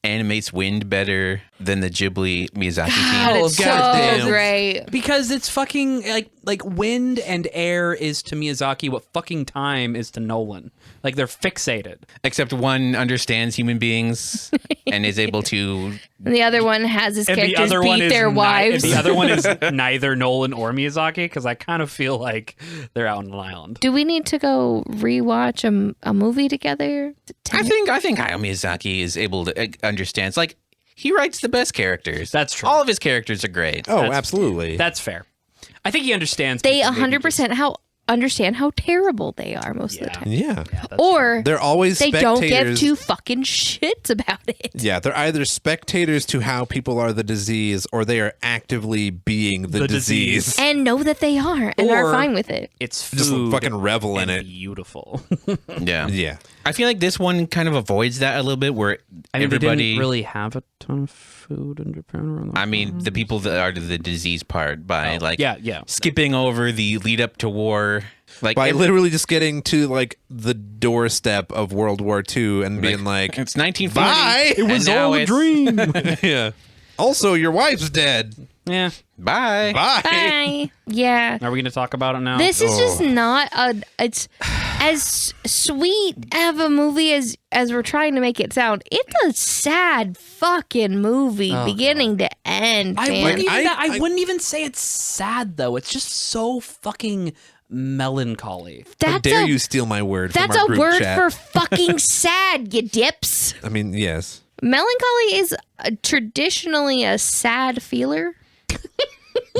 animates wind better than the Ghibli Miyazaki team? It's so goddamn. great. Because it's fucking like wind and air is to Miyazaki what fucking time is to Nolan. Like they're fixated. Except one understands human beings and is able to. And the other one has his And the characters other one beat is their wives. And the other one is neither Nolan or Miyazaki because I kind of feel like they're out on an island. Do we need to go rewatch a movie together? I think Hayao Miyazaki is able to understand. It's like he writes the best characters. That's true. All of his characters are great. Oh, That's- absolutely. That's fair. I think he understands. They people maybe 100% understand how terrible they are most of the time. yeah. Or They're always they don't give spectators. two fucking shits about it. Yeah, they're either spectators to how people are the disease, or they are actively being the disease. And know that they are and are Or- fine with it. It's food Just fucking revel in and it. beautiful. Yeah. Yeah. I feel like this one kind of avoids that a little bit where I mean, they everybody. didn't really have a ton of food in Japan. I mean, the people that are the disease part by like yeah. skipping over the lead up to war. Like By literally just getting to like the doorstep of World War II and being like, it's 1940. Bye! It and was now all a it's- dream. yeah. Also, your wife's dead. Yeah. Bye. Bye. Bye. Yeah. Are we going to talk about it now? This is just not it's as sweet of a movie as we're trying to make it sound. It's a sad fucking movie, beginning to end, I man. wouldn't even say it's sad though. It's just so fucking melancholy. How dare a, you steal my word from That's our a group word chat. for fucking sad, you dips. I mean, yes. Melancholy is traditionally a sad feeler.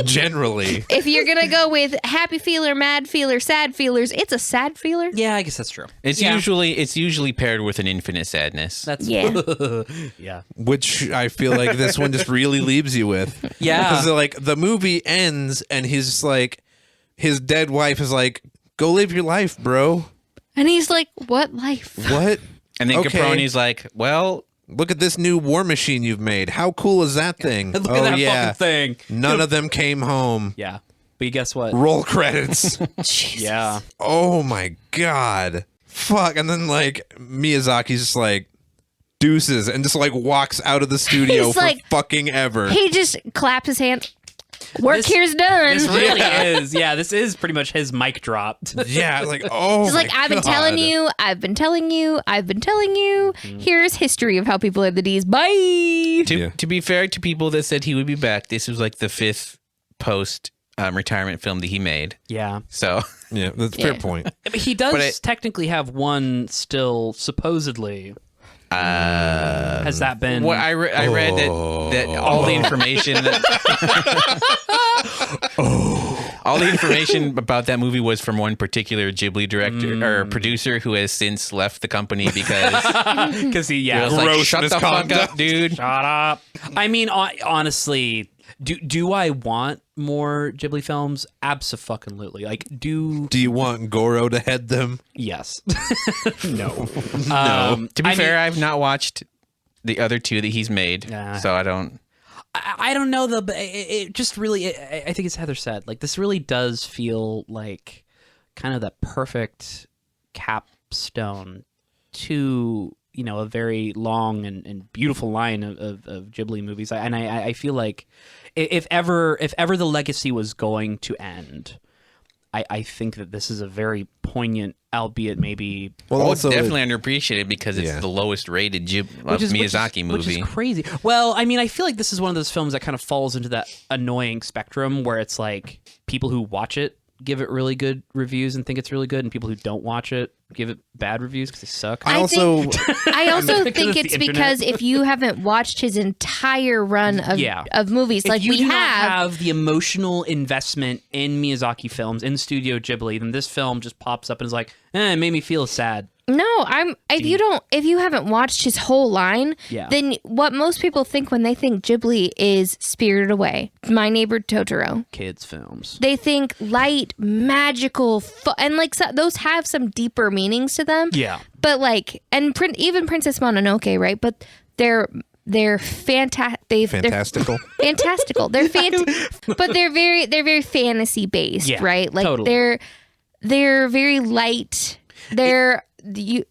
Generally. If you're gonna go with happy feeler, mad feeler, sad feelers, it's a sad feeler. Yeah, I guess that's true. It's usually paired with an infinite sadness. That's Yeah. yeah. Which I feel like this one just really leaves you with. Yeah. Because like the movie ends and he's just like, his dead wife is like, go live your life, bro. And he's like, "What life?" What? And then Okay. Caproni's like, well, Look at this new war machine you've made. How cool is that thing? Look at that fucking thing. None of them came home. Yeah. But guess what? Roll credits. Jesus. Yeah. Oh my god. Fuck. And then like Miyazaki's just like deuces and just like walks out of the studio He's for like- fucking ever. He just claps his hand. Work This- here's done. This really is. Yeah, this is pretty much his mic drop. Yeah, like oh. He's like, my I've been God. telling you, I've been telling you, I've been telling you. Here's history of how people are the D's. Bye. Yeah. to be fair to people that said he would be back, this was like the 5th post retirement film that he made. Yeah. So Yeah, that's a fair Yeah. point. But he does But technically have one still, supposedly. Has that been? what I read that all the information all the information about that movie was from one particular Ghibli director or producer who has since left the company because Because he, he yeah. was like, Gross shut the fuck up, misconduct. dude. Shut up. I mean, honestly, do I want more Ghibli films? Abso-fucking-lutely. Like, Do you want Goro to head them? yes. No. To be fair, I've not watched the other 2 that he's made, Nah. so I don't. I don't know though, but it just really, I think as Heather said, like this really does feel like kind of the perfect capstone to, you know, a very long and beautiful line of Ghibli movies. And I feel like if ever the legacy was going to end, I think that this is a very poignant, albeit maybe Well, It's definitely underappreciated because it's Yeah. the lowest rated which is Miyazaki which movie. is crazy. Well, I mean, I feel like this is one of those films that kind of falls into that annoying spectrum where it's like people who watch it give it really good reviews and think it's really good, and people who don't watch it give it bad reviews because they suck. I I also Because think it's it's the internet. because if you haven't watched his entire run of movies, If like you we do not have, have the emotional investment in Miyazaki films, in Studio Ghibli, then this film just pops up and is like, it made me feel sad. no, if you haven't watched his whole line, Yeah. then what most people think when they think Ghibli is Spirited Away, My Neighbor Totoro. Kids films. They think light, magical, and like those have some deeper meanings to them. Yeah. But like, and even Princess Mononoke, right? But they're fantastic. fantastical. Fantastical. They're but they're very fantasy based, Yeah, right? Like totally. they're very light.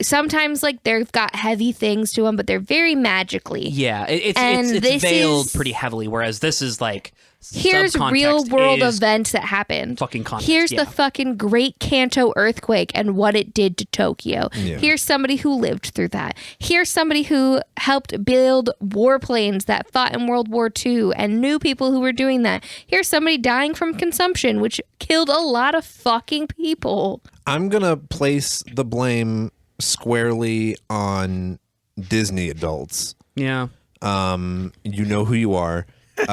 Sometimes like they've got heavy things to them, but they're very magically. Yeah, And it's this veiled is- pretty heavily, whereas this is like Here's subcontext real world is events that happened. fucking context, Here's yeah. the fucking Great Kanto earthquake and what it did to Tokyo. Yeah. Here's somebody who lived through that. Here's somebody who helped build warplanes that fought in World War II and knew people who were doing that. Here's somebody dying from consumption, which killed a lot of fucking people. I'm gonna place the blame squarely on Disney adults. Yeah. You know who you are. They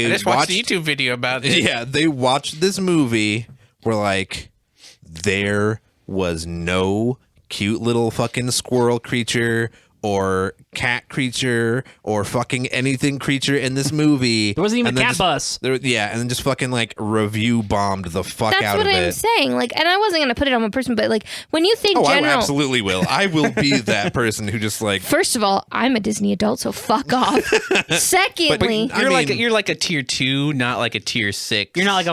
I just watched watched a YouTube video about it. Yeah, they watched this movie where like there was no cute little fucking squirrel creature or cat creature or fucking anything creature in this movie. There wasn't even And a then cat just- bus. Yeah, and then just fucking like review bombed the fuck That's out what of I'm it. saying. Like, and I wasn't gonna put it on one person, but like when you think Oh, I general. absolutely will. I will be that person who just like First of all, I'm a Disney adult, so fuck off. Secondly, I mean- You're like a tier 2, not like a tier 6. You're not like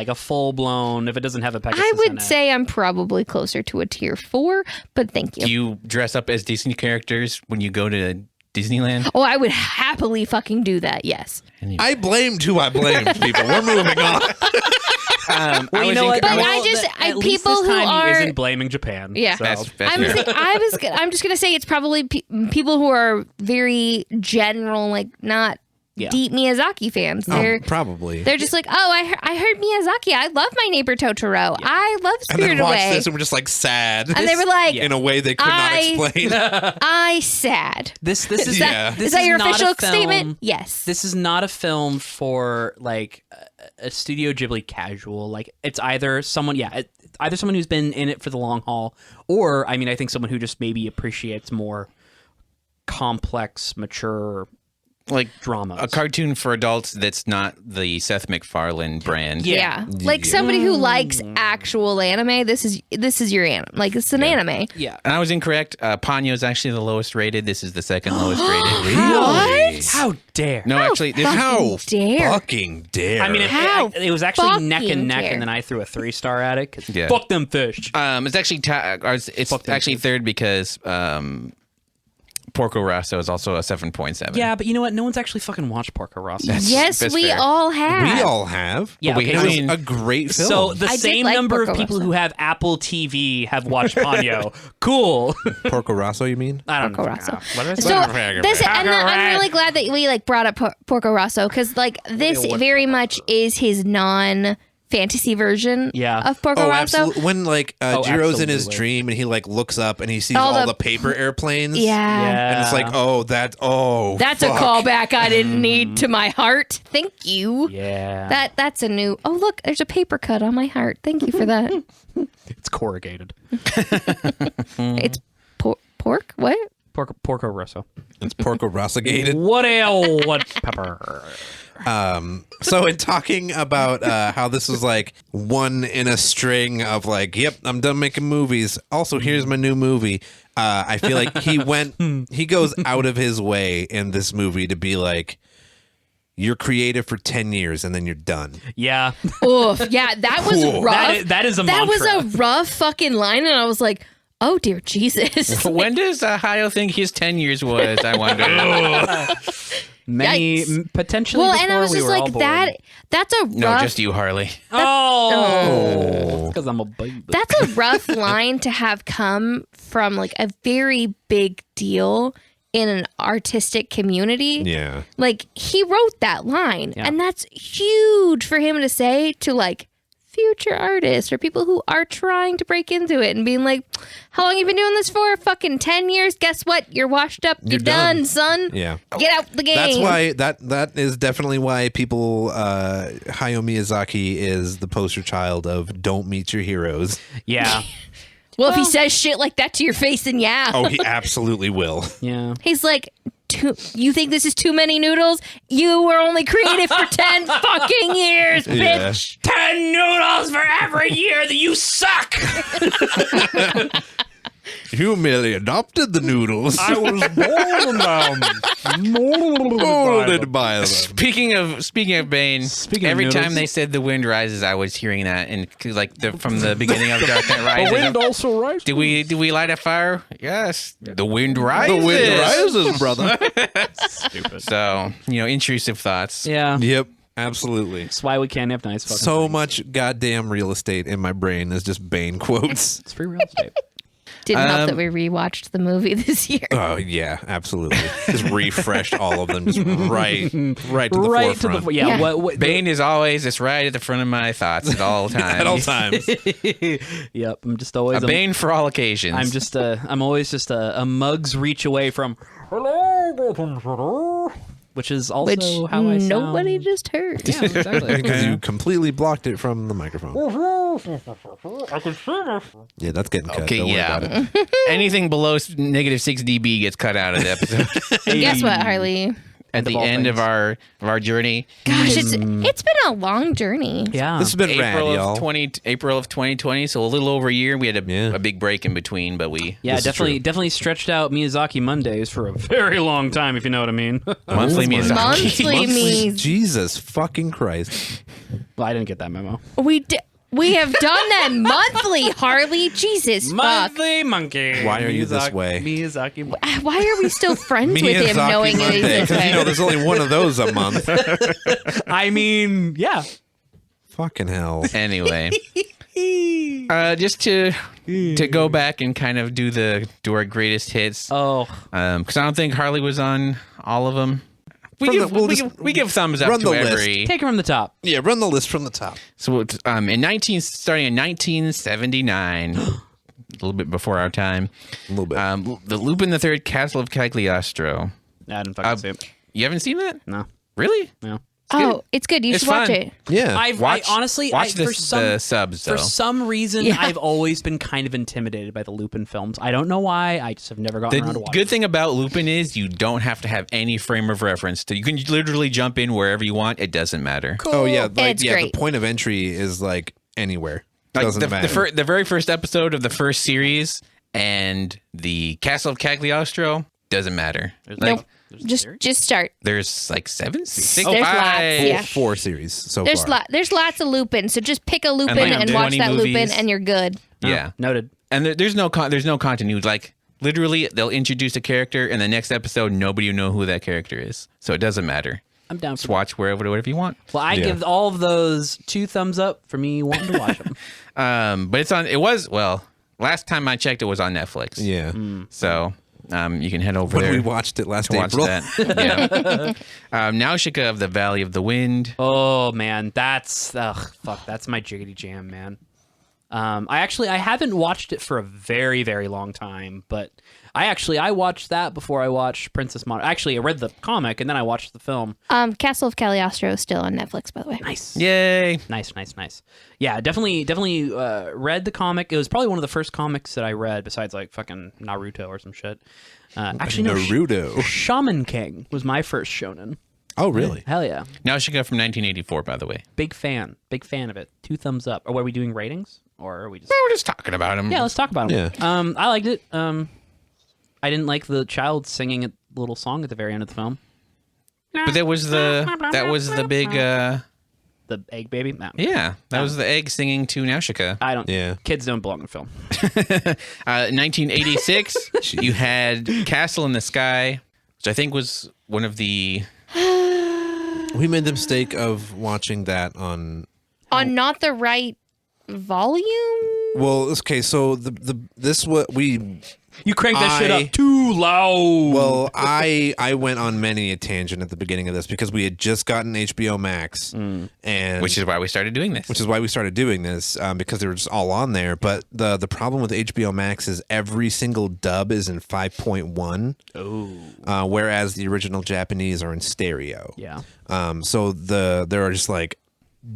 a full blown. If it doesn't have a Pegasus I in would it. say I'm probably closer to a tier 4, but thank you. Do you dress up as Disney characters when you go to Disneyland. Oh, I would happily fucking do that. Yes. I blamed who I blamed, people. We're moving on. Well, you know what? But Well, I just- at least people this who time are- he isn't blaming Japan. Yeah. So. That's I'm just gonna say it's probably people who are very general, like not Yeah. deep Miyazaki fans. They're Probably. they're just like, oh, I heard Miyazaki. I love My Neighbor Totoro. I love And then Spirited watched Away. this and we're just like sad. And they were like, in a way they could not explain. I sad. This Is is that, this is that your not a official film- statement? Yes. This is not a film for like a Studio Ghibli casual. Like it's either someone, it's either someone who's been in it for the long haul, or I mean, I think someone who just maybe appreciates more complex, mature like dramas. a cartoon for adults that's not the Seth MacFarlane brand. Yeah. Like somebody who likes Mm. actual anime, this is your anime. Like it's an anime. Yeah. And I was incorrect. Ponyo is actually the lowest rated. This is the second lowest rated. What? How dare? No, actually, this How dare. fucking dare. I mean, How it was actually neck fucking and neck, dare. and then I threw a 3-star at it. 'Cause Yeah. fuck them fish. it's actually it's Fuck them actually too. third because Porco Rosso is also a 7.7. Yeah, but you know what? No one's actually fucking watched Porco Rosso. Yes, that's we fair. all have. we all have. Yeah, Wait, okay, I It was mean- a great film. So the I did same like number of Porco people Rosso. who have Apple TV have watched Ponyo. Cool. Porco Rosso, you mean? I don't Porco know. Rosso. What did I say? So this, and I'm really glad that we like brought up Porco Rosso because like this very much is his non-fantasy version Yeah. of Porco Oh, Rosso. absolutely. When like Jiro's in his absolutely. dream and he like looks up and he sees All all the- the paper airplanes. Yeah. And it's like, That's a fuck. callback I didn't need to my heart. Thank you. Yeah. That's a new. Oh look, there's a paper cut on my heart. Thank you for that. It's corrugated. It's pork. What? Porco Rosso. It's Porco Rosso gated. What ale? What pepper? So in talking about how this was like one in a string of like, yep, I'm done making movies. Also, here's my new movie. I feel like he goes out of his way in this movie to be like, you're creative for 10 years and then you're done. Yeah. Oof. Yeah, that was Cool. rough. That is a That was mantra. a rough fucking line, and I was like, oh dear Jesus. When does Hayao think his 10 years was? I wonder. Many Yikes. Potentially Well, before and I was we just were all like, born. that's a No, rough. just you, Harley. Oh, because I'm a baby. That's a rough line to have come from like a very big deal in an artistic community. Yeah. Like he wrote that line, Yeah. and that's huge for him to say to like future artists or people who are trying to break into it and being like, how long you been doing this for? Fucking 10 years. Guess what? You're washed up. You're done. done, son. Yeah. Get out the game. That's why that is definitely why people Hayao Miyazaki is the poster child of don't meet your heroes. Yeah. Well, if he says shit like that to your face, then yeah. Oh, he absolutely will. Yeah. He's like, you think this is too many noodles? You were only creative for 10 fucking years, Yeah. bitch. 10 noodles for every year that you suck. You merely adopted the noodles. I was born Molded by them. Speaking of Bane, Speaking of every noodles. time they said the wind rises, I was hearing that, and 'cause, like from the beginning of Dark Knight Rises. also rises. Do we light a fire? Yes. The wind rises. The wind rises, brother. Stupid. So intrusive thoughts. Yeah. Yep, absolutely. That's why we can't have nice fucking So things. much goddamn real estate in my brain is just Bane quotes. It's free real estate. Didn't help that we rewatched the movie this year. Oh yeah, absolutely. Just refreshed all of them, just right to the right forefront. to the yeah. Yeah. What Bane is always just right at the front of my thoughts at all times. At all times. Yep. I'm just always A Bane for all occasions. I'm always just a mug's reach away from hello, which is also Which how I sound. nobody just heard. Yeah, exactly. Because you completely blocked it from the microphone. Yeah, that's getting cut. Okay, Don't worry yeah. about it. Anything below -6 dB gets cut out of the episode. Guess what, Harley? At the all end of things. our journey. Gosh, it's been a long journey. Yeah. This has been rad, y'all. April of 2020, so a little over a year. We had Yeah. a big break in between, but we Yeah, This is true. definitely stretched out Miyazaki Mondays for a very long time, if you know what I mean. monthly Oh my Miyazaki. Monthly me. Jesus fucking Christ. Well, I didn't get that memo. We did. We have done that monthly, Harley. Jesus fuck. Monthly monkey. Why are you this way? Miyazaki. Why are we still friends with him Miyazaki knowing that he's Monday, this 'cause way? you know there's only one of those a month. I mean, yeah. Fucking hell. Anyway, just to go back and kind of do our greatest hits. Oh, Because I don't think Harley was on all of them. We We'll give thumbs up run to the list. every. take it from the top. Yeah, run the list from the top. So starting in 1979, a little bit before our time. A little bit. The Lupin the Third Castle of Cagliostro. I didn't fucking see it. You haven't seen that? No. Really? No. Oh, it's good. You It's should watch fun. it. Yeah. I honestly, watch for some the subs though. for some reason, Yeah. I've always been kind of intimidated by the Lupin films. I don't know why. I just have never gotten around to The watching. good thing about Lupin is you don't have to have any frame of reference. You can literally jump in wherever you want. It doesn't matter. Oh yeah, like It's the great. point of entry is like anywhere. Like Doesn't matter. the very first episode of the first series and the Castle of Cagliostro doesn't matter. Like, Nope. Just start. there's like 7, 6, There's lots, 5. yeah. 4 series so There's far. there's lots of Lupin, so just pick a Lupin like and watch 20 that movies. Lupin, and you're good. Yeah. Noted. And there's no continuity. Like literally, they'll introduce a character, and the next episode, nobody will know who that character is. So it doesn't matter. I'm down Just for watch whatever you want. Well, I give all of those 2 thumbs up for me wanting to watch them. But it's on. It was last time I checked, it was on Netflix. Yeah. So you can head over When there. we watched it last to watch April. that. Yeah. Nausicaa of the Valley of the Wind. Oh man, that's that's my jiggity jam, man. I haven't watched it for a very, very long time, but I watched that before I watched Princess Mononoke. Actually, I read the comic and then I watched the film. Castle of Cagliostro is still on Netflix, by the way. Nice. Yay. Nice. Yeah, definitely read the comic. It was probably one of the first comics that I read besides like fucking Naruto or some shit. Actually, no, Naruto. Shaman King was my first shonen. Oh really? Hell yeah. Nausicaa from 1984, by the way. Big fan of it. 2 thumbs up. Or are we doing ratings? Or are we just... We're just talking about him. Yeah, let's talk about it. Yeah. I liked it. I didn't like the child singing a little song at the very end of the film. But that was the big. The egg baby. No. Yeah, that was the egg singing to Nausicaa. I don't. Yeah. Kids don't belong in film. 1986, you had Castle in the Sky, which I think was one of the. We made the mistake of watching that on. On not the right volume. Well, okay, so this what we. You crank that shit I- up too loud. Well, I went on many a tangent at the beginning of this because we had just gotten HBO Max, and Which is why we started doing this. which is why we started doing this because they were just all on there. But the problem with HBO Max is every single dub is in 5.1. Oh, whereas the original Japanese are in stereo. yeah. So there are just like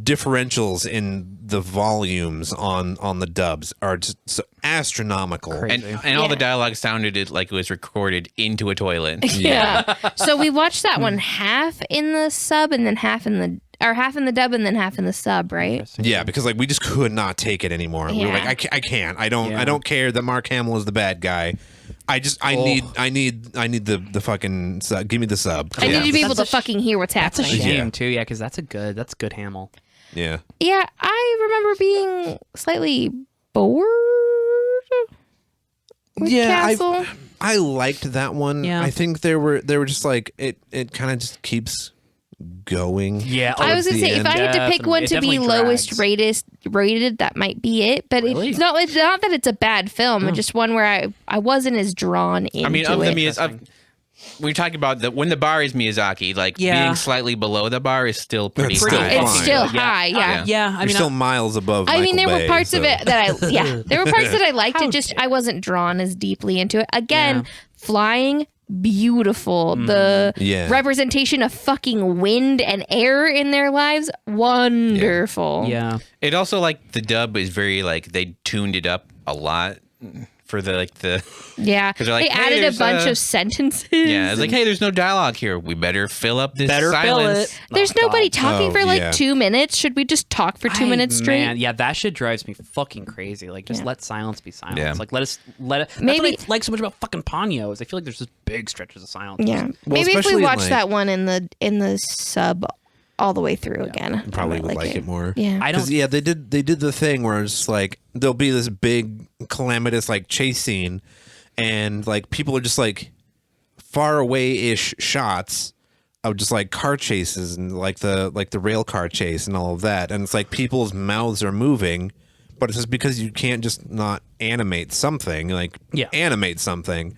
differentials in the volumes on the dubs are just so astronomical. Crazy. and all the dialogue sounded like it was recorded into a toilet. Yeah. So we watched that one half in the sub and then half in the dub and then half in the sub, right? Yeah, because like we just could not take it anymore. We were Yeah. like, I can't. I don't. Yeah. I don't care that Mark Hamill is the bad guy. I need the fucking sub. Give me the sub. I need to be able to That's a fucking hear what's That's a happening. shame Yeah. too. Yeah, because that's good Hamill. Yeah. Yeah, I remember being slightly bored with Castle. I liked that one. Yeah. I think they were just like it kind of just keeps going. Yeah. I was gonna the say if end. I had to pick one It to be definitely lowest drags. rated, that might be it. But Really? it's not that it's a bad film. It's just one where I wasn't as drawn into I mean, of it. the we're talking about when the bar is Miyazaki, like Yeah. being slightly below the bar is still pretty It's still high. It's fine. still Yeah. high, yeah. Yeah. I You're mean, still miles above. I mean, there Michael were Bay, parts of so- it that there were parts that I liked. It just I wasn't drawn as deeply into it. Again, flying, beautiful. The Yeah. representation of fucking wind and air in their lives, wonderful. yeah. It also like the dub is very like they tuned it up a lot for the Yeah. 'Cause they're like, They hey, added a there's, bunch of sentences. yeah, it's like, hey, there's no dialogue here. We better fill up this Better fill silence. it. There's Oh, nobody God. talking Oh, for like yeah. 2 minutes. Should we just talk for 2 minutes straight? Man, yeah, that shit drives me fucking crazy. Like, just let silence be silence. Yeah. Like, let it. That's Maybe- what I like so much about fucking Ponyo is I feel like there's just big stretches of silence. Yeah. Maybe if we especially in, watch like- that one in the sub all the way through again. Probably I would like it more. Yeah. I don't. Because they did the thing where it's like there'll be this big calamitous like chase scene, and like people are just like far away ish shots of just like car chases and like the rail car chase and all of that, and it's like people's mouths are moving, but it's just because you can't just not animate something, like animate something.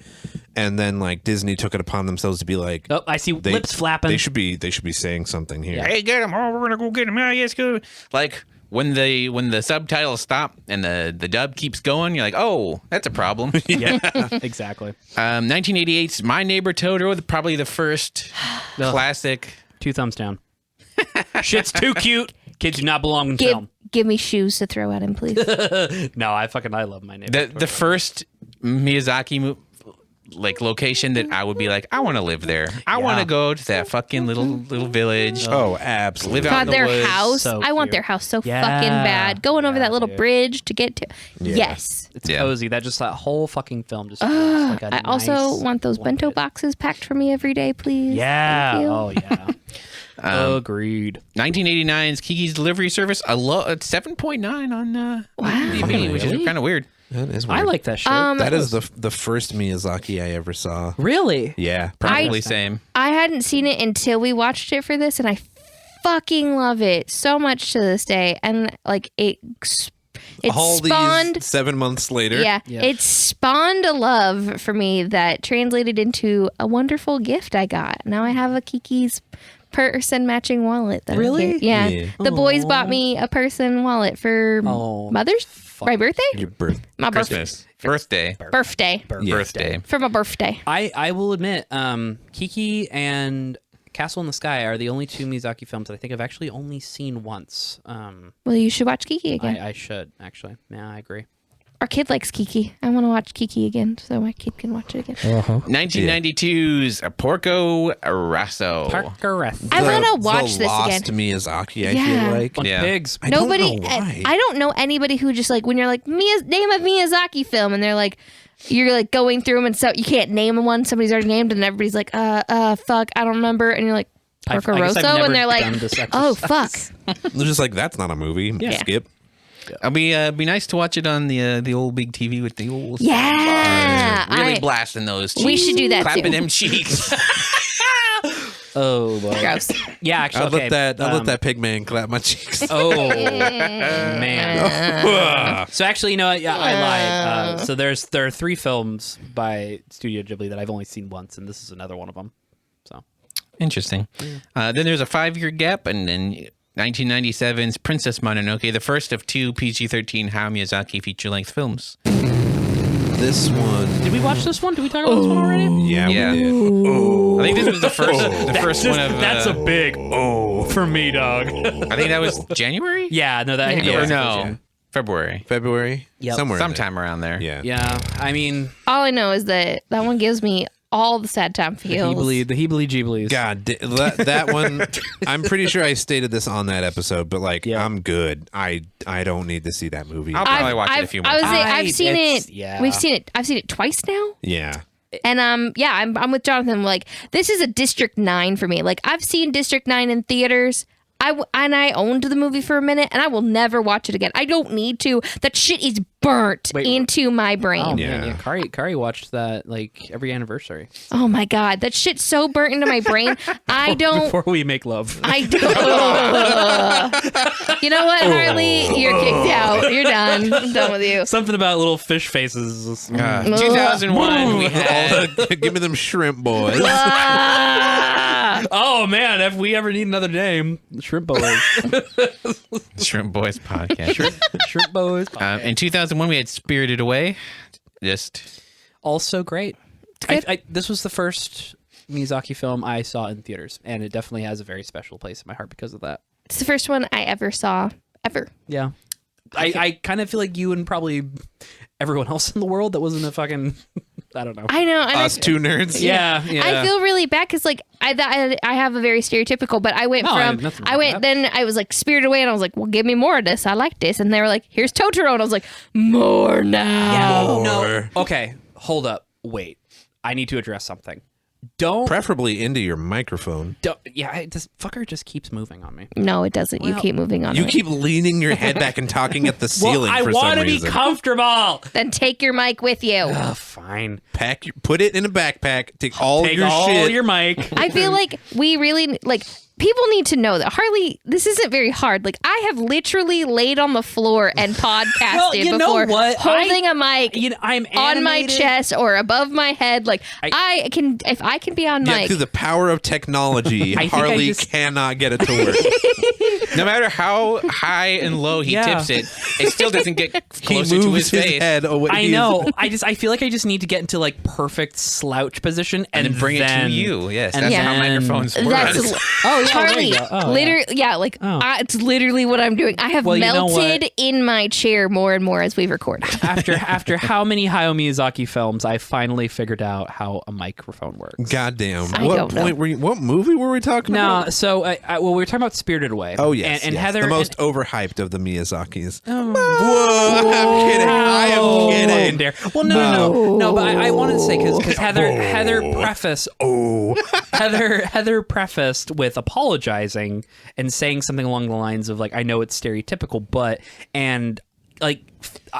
And then like Disney took it upon themselves to be like, Oh, I see lips flapping. They should be saying something here. Hey, get him! Oh, we're gonna go get him! Yes, go! Like when the subtitles stop and the dub keeps going, you're like, oh, that's a problem. Yeah, exactly. 1988's My Neighbor Totoro, probably the first classic. 2 thumbs down. Shit's too cute. Kids do not belong in film. Give me shoes to throw at him, please. No, I love My Neighbor. The first Miyazaki like location that I would be like, I want to live there. I want to go to that fucking little village. Oh, absolutely. Live out in God, the their woods. house. So I want cute. their house so Yeah. fucking bad. Going over that little dude. bridge to get to. Yeah. Yes. It's Yeah. cozy. That whole fucking film just feels like a I also nice want those bento blanket. boxes packed for me every day, please. Yeah. Thank you. Oh yeah. Agreed. 1989's Kiki's Delivery Service, a 7.9 on IMDb, which is really? kind of weird. That is weird. I like that shit. That is the first Miyazaki I ever saw. Really? Yeah. Probably same. I hadn't seen it until we watched it for this, and I fucking love it so much to this day. And like it All spawned. these 7 months later. Yeah, it spawned a love for me that translated into a wonderful gift I got. Now I have a Kiki's person matching wallet. That Really? Yeah. Yeah. The boys bought me a person wallet for Mother's my birthday. Your birth. My Christmas. Birthday. birthday. Birthday. For my birthday. I will admit, Kiki and Castle in the Sky are the only 2 Miyazaki films that I think I've actually only seen once. Well, you should watch Kiki again. I should actually. Yeah, I agree. Our kid likes Kiki. I want to watch Kiki again, so my kid can watch it again. 1992's Porco Rosso. I want to watch the this lost again. Miyazaki, I Yeah. feel like. Bunch Yeah. of pigs. I Nobody. don't know why. I don't know anybody who just like when you're like name a Miyazaki film, and they're like, you're like going through them, and so you can't name one. Somebody's already named, and everybody's like, fuck, I don't remember, and you're like. Porco I guess I've Rosso, never and they're like, done this "Oh exercise. fuck!" They're just like, that's not a movie. Yeah. Skip. It'll be nice to watch it on the old big TV with the old Yeah, really blasting those cheeks. we should do that Clapping too. them cheeks. Oh, boy. Gross. Yeah, actually, I'll okay. let that pig man clap my cheeks. Oh man! So actually, you know what? Yeah, I lied. So there are 3 films by Studio Ghibli that I've only seen once, and this is another one of them. So Interesting. Then there's a 5-year gap, and then 1997's Princess Mononoke, the first of 2 PG-13 Hayao Miyazaki feature-length films. This one. did we watch this one? Did we talk about this one already? Yeah, Yeah. we did. Oh. I think this was the first one of. That's a big for me, dog. I think that was January. Yeah, no, that I think it Or was no, February. February? Yep. Somewhere in Sometime around there. there. Yeah. Yeah, I mean, All I know is that one gives me all the sad time feels. the Heebly Jeeblies. God, that one. I'm pretty sure I stated this on that episode, but like, Yeah. I'm good. I don't need to see that movie. I'll probably watch it a few I months. was say I've seen it's- it. yeah. We've seen it. I've seen it twice now. Yeah. And yeah, I'm with Jonathan. Like, this is a District 9 for me. Like, I've seen District 9 in theaters. I owned the movie for a minute, and I will never watch it again. I don't need to. That shit is burnt Wait, into my brain. Oh Yeah. man, yeah. Kari watched that like every anniversary Oh my god, that shit's so burnt into my brain. I don't. before we make love. I don't. You know what, Harley? You're kicked out. You're done. I'm done with you. Something about little fish faces. 2001, we had. Give me them shrimp boys. Oh man, if we ever need another name, Shrimp Boys. Shrimp Boys podcast. Shrimp Boys. In 2001, we had Spirited Away. Just Also great. good. This was the first Miyazaki film I saw in theaters, and it definitely has a very special place in my heart because of that. It's the first one I ever saw. Ever. Yeah. I kind of feel like you and probably everyone else in the world that wasn't a fucking, I don't know. I know. And Us two nerds. yeah. I feel really bad because like I have a very stereotypical, but I went No, I had from nothing I like went that. then I was like Spirited Away and I was like, well, give me more of this. I like this, and they were like, here's Totoro, and I was like, more now. No. Okay, hold up. Wait. I need to address something. Don't. Preferably into your microphone. This fucker just keeps moving on me. No, it doesn't. You keep moving on. You keep leaning your head back and talking at the ceiling I for want some to be reason. comfortable. Then take your mic with you. Fine. Put it in a backpack. Take all Take your all shit. your mic. I feel like we really people need to know that Harley, this isn't very hard. Like, I have literally laid on the floor and podcasted Well, you know before, what? holding a mic I'm on my animated. chest or above my head. Like, I can, if I can be on Yeah, mic. through the power of technology, think Harley I just- cannot get it to work. No matter how high and low he tips it, it still doesn't get He closer to moves his face. head away. I know. I feel like I just need to get into like perfect slouch position And then bring it to you. Yes, and that's how then- microphones work. That's Oh, yeah, Harley. there you go. Oh, literally, yeah, like it's literally what I'm doing. I have Well, you know melted what? in my chair more and more as we recorded. After how many Hayao Miyazaki films, I finally figured out how a microphone works. Goddamn. I What don't know. point were you? What movie were we talking No, about? so well, we were talking about Spirited Away. Oh yes, and yes. Heather, the most and- overhyped of the Miyazakis. Whoa! I'm kidding. I am kidding. Dare. Well, no. But I wanted to say because Heather prefaced with apologizing and saying something along the lines of like, I know it's stereotypical, but and like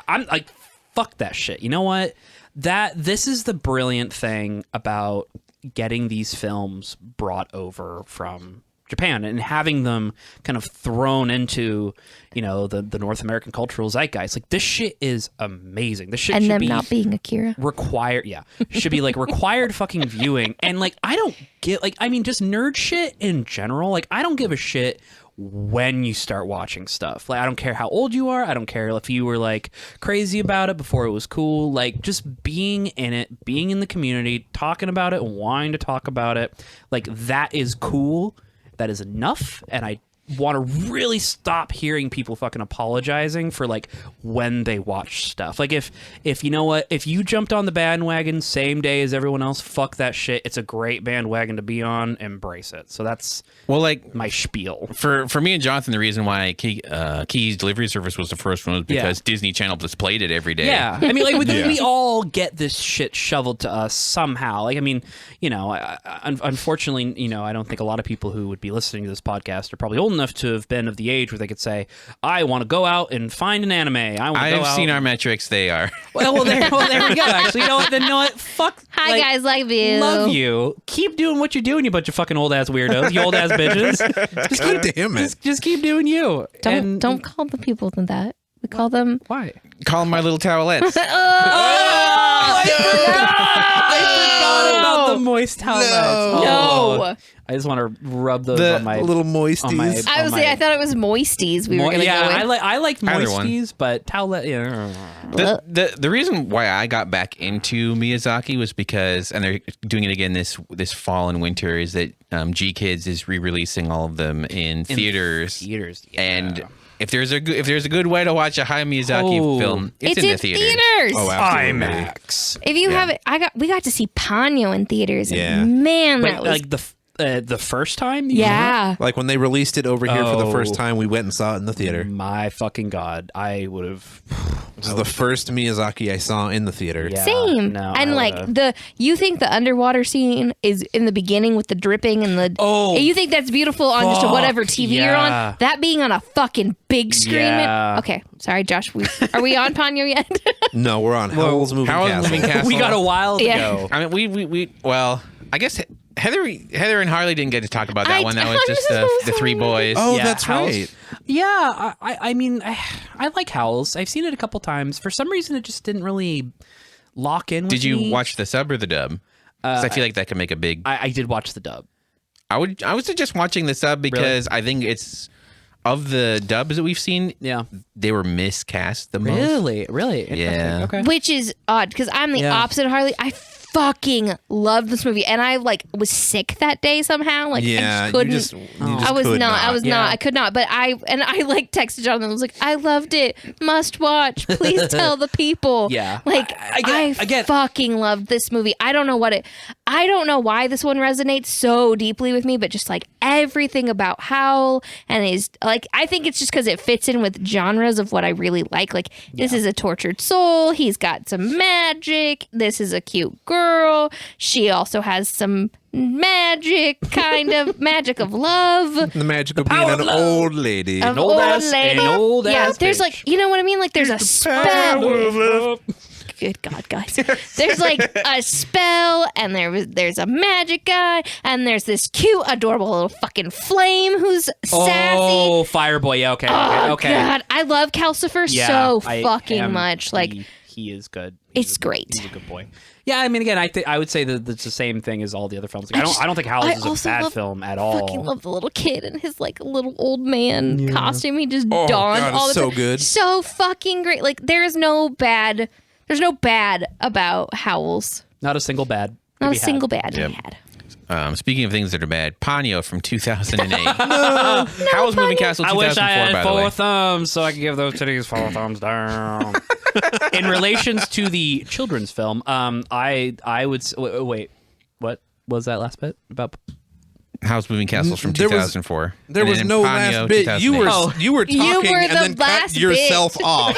I'm like, fuck that shit. You know what? This is the brilliant thing about getting these films brought over from Japan and having them kind of thrown into, the North American cultural zeitgeist. Like, this shit is amazing. This shit And should them be not being Akira. required. Yeah, should be like required fucking viewing. And like, I don't get just nerd shit in general. Like, I don't give a shit when you start watching stuff. Like, I don't care how old you are. I don't care if you were like crazy about it before it was cool. Like, just being in it, being in the community, talking about it, wanting to talk about it. Like, that is cool. That is enough. And I want to really stop hearing people fucking apologizing for like when they watch stuff. Like, if you know what, if you jumped on the bandwagon same day as everyone else, fuck that shit. It's a great bandwagon to be on. Embrace it. So that's my spiel. For me and Jonathan, the reason why Key's delivery service was the first one was because Disney Channel just played it every day. Yeah, I mean, like we all get this shit shoveled to us somehow. Like, I mean, unfortunately, I don't think a lot of people who would be listening to this podcast are probably old enough to have been of the age where they could say, "I want to go out and find an anime." I've seen our metrics; they are. Well, there we go. Actually, you know what? Fuck. Hi, guys. Love you. Love you. Keep doing what you're doing, you bunch of fucking old ass weirdos, you old ass bitches. Just keep, Damn it. just keep doing you. Don't call the people that. We call them. Why? Call them my little towelettes. I forgot about the moist towelettes. No. I just want to rub those The on my little moisties. I was saying, I thought it was moisties we were going to go with. I like Either one. moisties, but towelette. Yeah. The reason why I got back into Miyazaki was because, and they're doing it again this fall and winter, is that G Kids is re-releasing all of them in theaters. Theaters, yeah. And if there's a good way to watch a Hayao Miyazaki film, it's in the theaters. Oh, absolutely. IMAX. If you have it, we got to see Ponyo in theaters. And Yeah. man, Wait, that was like the first time? yeah. Like when they released it over here for the first Oh. time, we went and saw it in the theater. My fucking God, I would have. This is the first Miyazaki I saw in the theater. Yeah. Same. no, And I like would've. you think the underwater scene is in the beginning with the dripping and the you think that's beautiful on just a whatever fuck, TV you're yeah. on? That being on a fucking big screen. Yeah. Okay, sorry, Josh. Are we on Ponyo yet? No, we're on Howl's Moving Howl's Castle. Moving Castle. We got a while to Yeah. go. I mean, we well, I guess Heather and Harley didn't get to talk about that I one. That don't- was just the three boys. Oh, Yeah, that's Howl's- right. Yeah, I mean, I like Howl's. I've seen it a couple times. For some reason, it just didn't really lock in with Did you me. watch the sub or the dub? 'Cause I feel like that could make a big. I did watch the dub. I was just watching the sub because I think it's of the dubs that we've seen. Yeah. They were miscast the most. Really? Interesting. Yeah. Okay. Which is odd because I'm the Yeah. opposite of Harley. I fucking loved this movie, and I like was sick that day somehow. Like Yeah, I just couldn't. you just I was could not. I was Yeah. not. I could not. But I like texted Jonathan. I was like, I loved it. Must watch. Please tell the people. Yeah. Like I get- I fucking loved this movie. I don't know what it. I don't know why this one resonates so deeply with me, but just like everything about Howl and his, like, I think it's just because it fits in with genres of what I really like. Like, this is a tortured soul. He's got some magic. This is a cute girl. She also has some magic, kind of magic of love. The magic of being an old lady. Of old ass- an old yeah, ass there's bitch. like, you know what I mean? Like, there's a spell. Good God, guys. There's like a spell, and there's a magic guy, and there's this cute, adorable little fucking flame who's sassy. Oh, Fireboy. Yeah, okay. Oh, okay. God. I love Calcifer Yeah, so I fucking am- much. Like, he is good. it's great. He's a good boy. Yeah, I mean, again, I would say that it's the same thing as all the other films. Like, I don't think Howl I is a also bad love- film at all. fucking love the little kid and his like little old man costume he just Oh, donned God, all it's the so time. good. So fucking great. Like, there's no bad about Howls. Not a single bad. Not to a be single had. bad Yep. we had. Speaking of things that are bad, Ponyo from 2008. Howl's Moving Castle 2004, I wish I had by the way. 4 thumbs so I could give those titties 4 thumbs down. In relations to the children's film, I would wait. What was that last bit about? Howl's Moving Castle from There was- 2004. There And was then no Ponyo, last bit. You were 2008. you were talking You were and the then cut last yourself bit. off.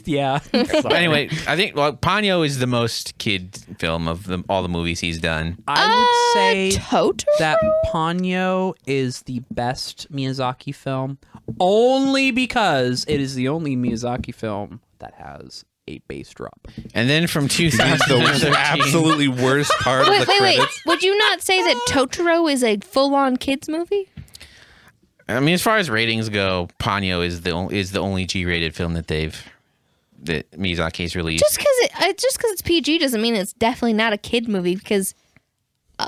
Yeah. Anyway, I think Ponyo is the most kid film of all the movies he's done. I would say Totoro? that Ponyo is the best Miyazaki film only because it is the only Miyazaki film that has a bass drop. And then from The 2013, absolutely worst part of the Wait. credits. Would you not say that Totoro is a full-on kids movie? I mean, as far as ratings go, Ponyo is the only G-rated film that Miyazaki's released. Just because it's PG doesn't mean it's definitely not a kid movie, because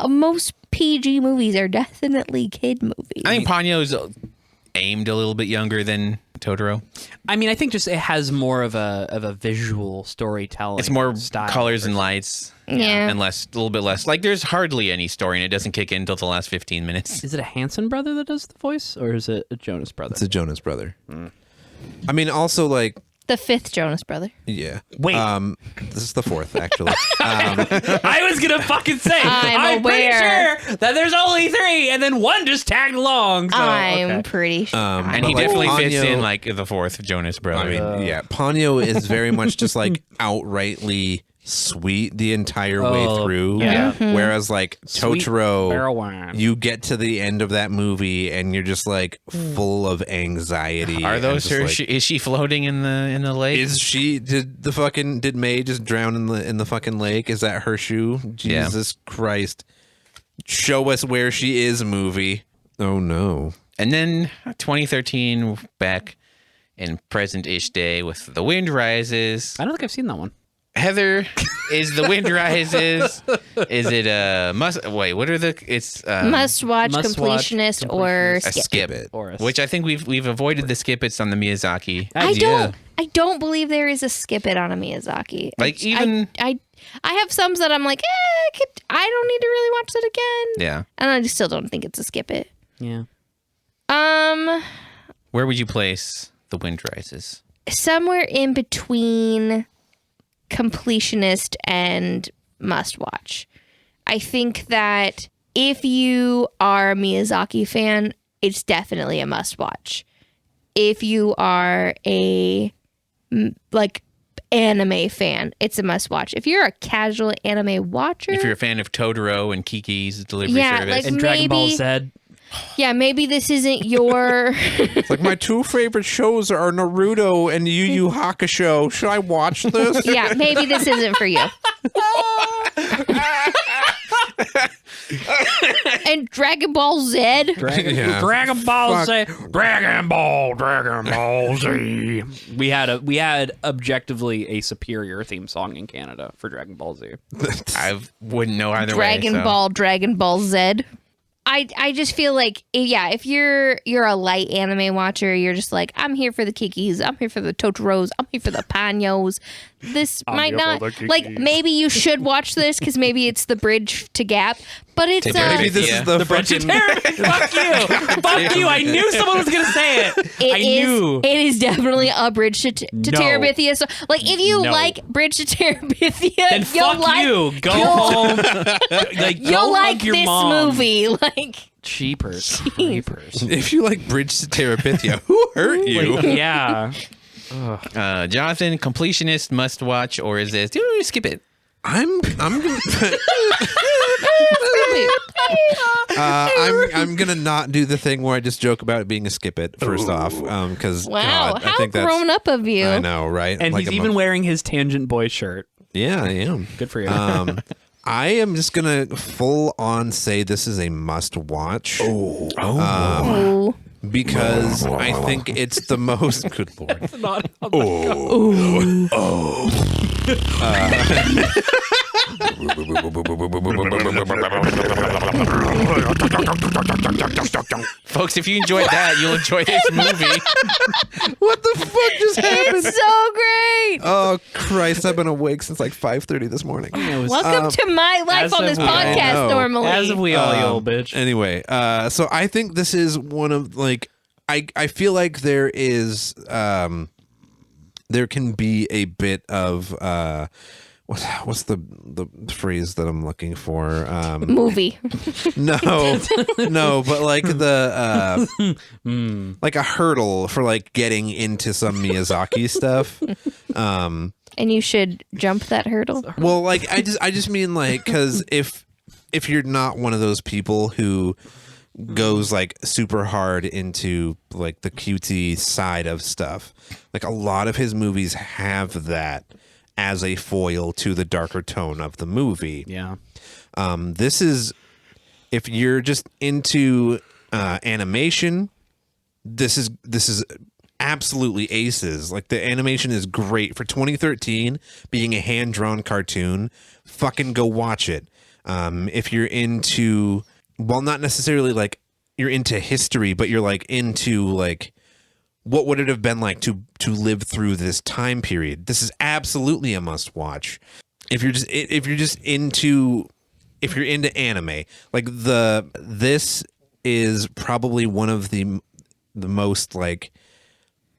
most PG movies are definitely kid movies. I think Ponyo is aimed a little bit younger than Totoro. I mean, I think just it has more of a visual storytelling. It's more style colors and lights. Yeah. And a little bit less. Like, there's hardly any story, and it doesn't kick in until the last 15 minutes. Is it a Hanson brother that does the voice, or is it a Jonas brother? It's a Jonas brother. I mean, also like, The fifth Jonas brother. yeah. Wait. This is the fourth actually. I was gonna fucking say. I'm pretty aware. sure that there's only 3, and then one just tagged along. So, I'm okay. pretty sure. And but, he like, definitely fits Ponyo- in like the fourth Jonas brother. I mean, yeah, Ponyo is very much just like outrightly sweet the entire way through. yeah. Whereas like Sweet Totoro, barrel wine. you get to the end of that movie and you're just like full of anxiety. Are and those just, her? like, Is she floating in the lake? Is she? Did May just drown in the fucking lake? Is that her shoe? Yeah. Jesus Christ! Show us where she is, movie. Oh no! And then 2013, back in present-ish day with The Wind Rises. I don't think I've seen that one. Heather, is The Wind Rises? Is it a must? Wait, what are the? It's Must watch, must watch, completionist, or a skip. skip it. Or a which I think we've avoided the skip it's on the Miyazaki. I don't believe there is a skip it on a Miyazaki. Like, even- I have some that I'm like, I don't need to really watch that again. Yeah. And I still don't think it's a skip it. Yeah. Where would you place The Wind Rises? Somewhere in between completionist and must watch. I think that if you are a Miyazaki fan, it's definitely a must watch. If you are a anime fan, it's a must watch. If you're a casual anime watcher, If you're a fan of Totoro and Kiki's delivery Yeah, service, like- And Dragon Ball Maybe- Z. yeah, maybe this isn't your Like my two favorite shows are Naruto and Yu Yu Hakusho. Should I watch this? yeah, maybe this isn't for you. And Dragon Ball Z. Yeah. Dragon Ball Z. Fuck. Dragon Ball Z. We had objectively a superior theme song in Canada for Dragon Ball Z. I wouldn't know either way. Dragon Ball Z. I just feel like, yeah, if you're a light anime watcher, you're just like, I'm here for the Kikis, I'm here for the Totoros, I'm here for the Panyos. This might not, like, maybe you should watch this because maybe it's the bridge to Gap, but it's Maybe this is the Bridge to fucking. Terabithia. Fuck you. Fuck you. I knew someone was going to say it. I knew. It is definitely a bridge to Terabithia. So, like, if you No. like Bridge to Terabithia, Then you'll fuck like, you. Go home. Like, you'll go like hug your this mom. movie. Like, Cheapers. Creepers. If you like Bridge to Terabithia, who hurt you? Yeah. Jonathan, completionist, must watch, or is this? Skip it. I'm gonna not do the thing where I just joke about it being a skip it first off, because wow, God, how I think that's grown up of you. I know, right? And Like he's I'm even wearing his Tangent Boy shirt. yeah, I am. Good for you. I am just gonna full on say this is a must watch. Oh. Because I think it's the most. Good lord. Folks, if you enjoyed that, you'll enjoy this movie. What the fuck just happened? It's so great. Oh Christ! I've been awake since like 5:30 this morning. Welcome to my life as on this have we- I podcast know. normally. As if we all, you old bitch. Anyway, so I think this is one of like I feel like there is there can be a bit of what's the phrase that I'm looking for? Movie. No, but like the like a hurdle for like getting into some Miyazaki stuff. And you should jump that hurdle. Well, like I just mean like because if you're not one of those people who goes like super hard into like the cutesy side of stuff, like a lot of his movies have that as a foil to the darker tone of the movie. Yeah. This is, if you're just into animation, this is absolutely aces. Like the animation is great for 2013 being a hand-drawn cartoon. Fucking go watch it. If you're into, well, not necessarily like you're into history, but you're like into like what would it have been like to live through this time period, this is absolutely a must watch. If you're into anime, like this is probably one of the most like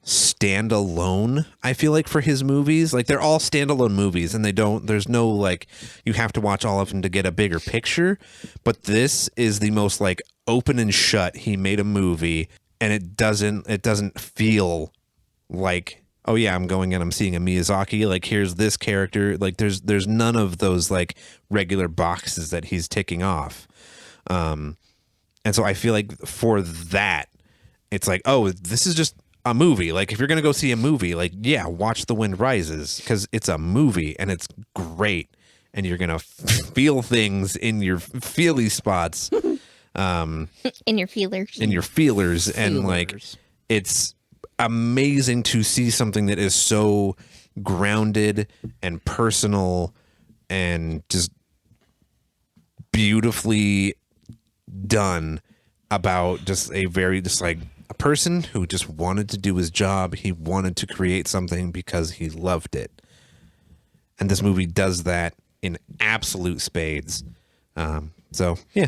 standalone, I feel like, for his movies. Like they're all standalone movies and there's no like you have to watch all of them to get a bigger picture, but this is the most like open and shut he made a movie, and it doesn't feel like, oh yeah, I'm going and I'm seeing a Miyazaki, like here's this character, like there's none of those like regular boxes that he's ticking off. And so I feel like for that it's like, oh, this is just a movie. Like if you're gonna go see a movie, like yeah, watch The Wind Rises because it's a movie and it's great, and you're gonna feel things in your feely spots, In your feelers. And like it's amazing to see something that is so grounded and personal and just beautifully done about just like a person who just wanted to do his job. He wanted to create something because he loved it. And this movie does that in absolute spades. So, yeah.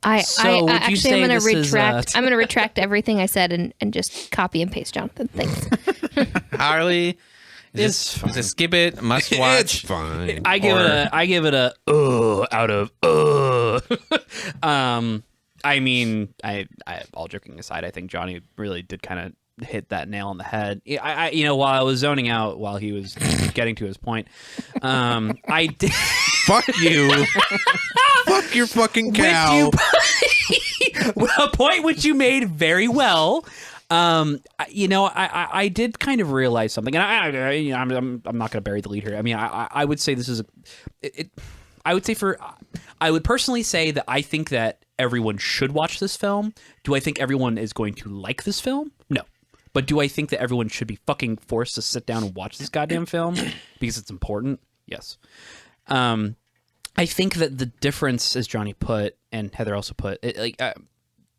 I'm would you actually say I'm going to this is, retract. I'm going to retract everything I said and just copy and paste Jonathan. Thanks. Harley, is this skip it, must It's watch. fine. I give it a out of I mean, I all joking aside, I think Johnny really did kind of hit that nail on the head. I while I was zoning out while he was getting to his point, I did. Fuck you. Fuck your fucking cow. A point which you made very well. I did kind of realize something, and I'm not going to bury the lead here. I mean, I would say this is I would personally say that I think that everyone should watch this film. Do I think everyone is going to like this film? No. But do I think that everyone should be fucking forced to sit down and watch this goddamn film because it's important? Yes. I think that the difference, as Johnny put, and Heather also put,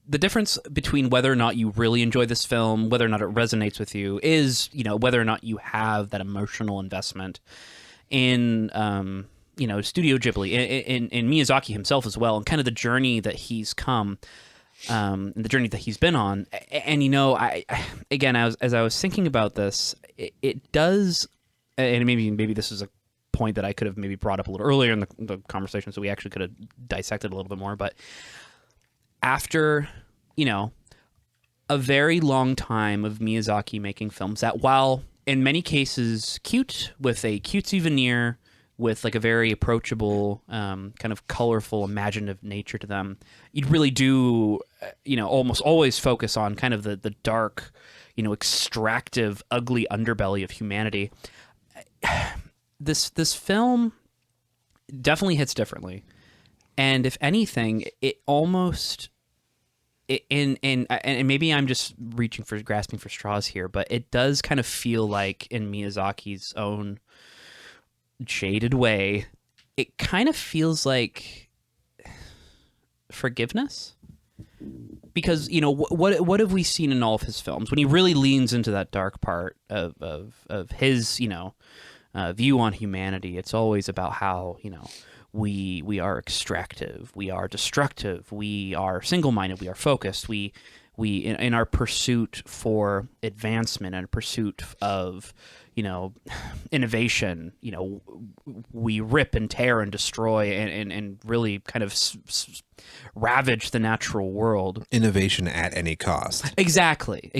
the difference between whether or not you really enjoy this film, whether or not it resonates with you, is, whether or not you have that emotional investment in, Studio Ghibli, in Miyazaki himself as well, and kind of the journey that he's come, and the journey that he's been on. And, as I was thinking about this, it does, and maybe this is a point that I could have maybe brought up a little earlier in the conversation, so we actually could have dissected a little bit more, but after, a very long time of Miyazaki making films that, while in many cases cute, with a cutesy veneer, with like a very approachable, kind of colorful, imaginative nature to them, you'd really do, almost always focus on kind of the dark, extractive, ugly underbelly of humanity. This film definitely hits differently. And if anything, it almost, and maybe I'm just grasping for straws here, but it does kind of feel like, in Miyazaki's own jaded way, it kind of feels like forgiveness. Because, what have we seen in all of his films? When he really leans into that dark part of his, view on humanity, it's always about how, we are extractive, we are destructive, we are single-minded, we are focused, we in our pursuit for advancement and pursuit of, innovation, we rip and tear and destroy and really kind of ravage the natural world. Innovation at any cost. Exactly.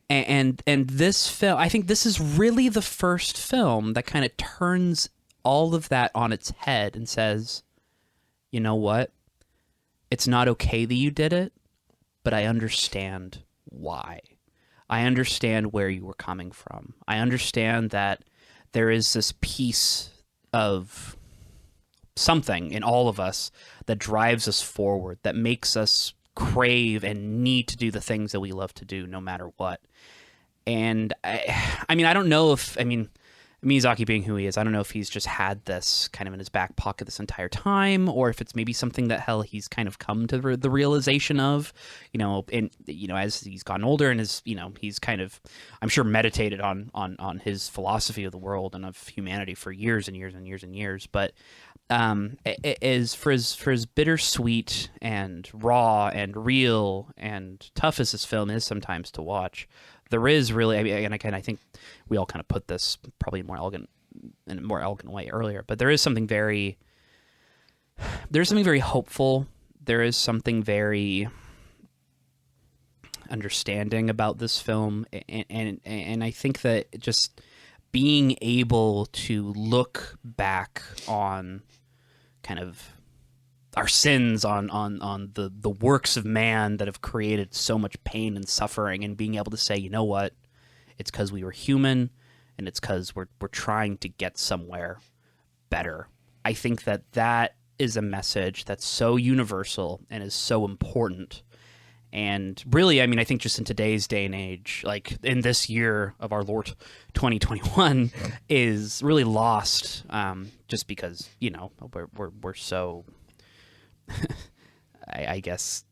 And this film, I think this is really the first film that kind of turns all of that on its head and says, you know what? It's not okay that you did it, but I understand why. I understand where you were coming from. I understand that there is this piece of something in all of us that drives us forward, that makes us crave and need to do the things that we love to do no matter what. And I don't know if, Miyazaki being who he is, I don't know if he's just had this kind of in his back pocket this entire time, or if it's maybe something that he's kind of come to the realization of, as he's gotten older and he's kind of, I'm sure, meditated on his philosophy of the world and of humanity for years and years and years and years. But it is for as bittersweet and raw and real and tough as this film is sometimes to watch, there is really, I think we all kind of put this probably in a more elegant way earlier, but there is something very hopeful. There is something very understanding about this film, and I think that just being able to look back on kind of our sins, on the works of man that have created so much pain and suffering, and being able to say, you know what, it's because we were human, and it's because we're trying to get somewhere better. I think that is a message that's so universal and is so important. And really, I think just in today's day and age, like in this year of our Lord 2021, is really lost, just because we're so I guess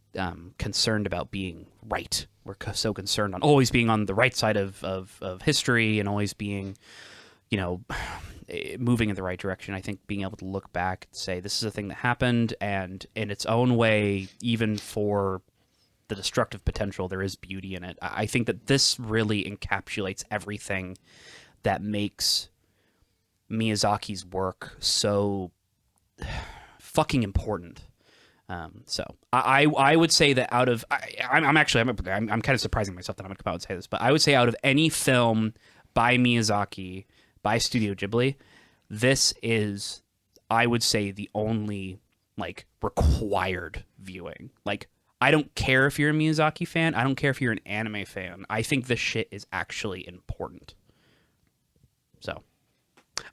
concerned about being right. We're so concerned on always being on the right side of history and always being, moving in the right direction. I think being able to look back and say, this is a thing that happened, and in its own way, even for the destructive potential, there is beauty in it. I think that this really encapsulates everything that makes Miyazaki's work so fucking important. So I would say that out of I'm kind of surprising myself that I'm gonna come out and say this, but I would say out of any film by Miyazaki, by Studio Ghibli, this is, I would say, the only required viewing. I don't care if you're a Miyazaki fan. I don't care if you're an anime fan. I think this shit is actually important. So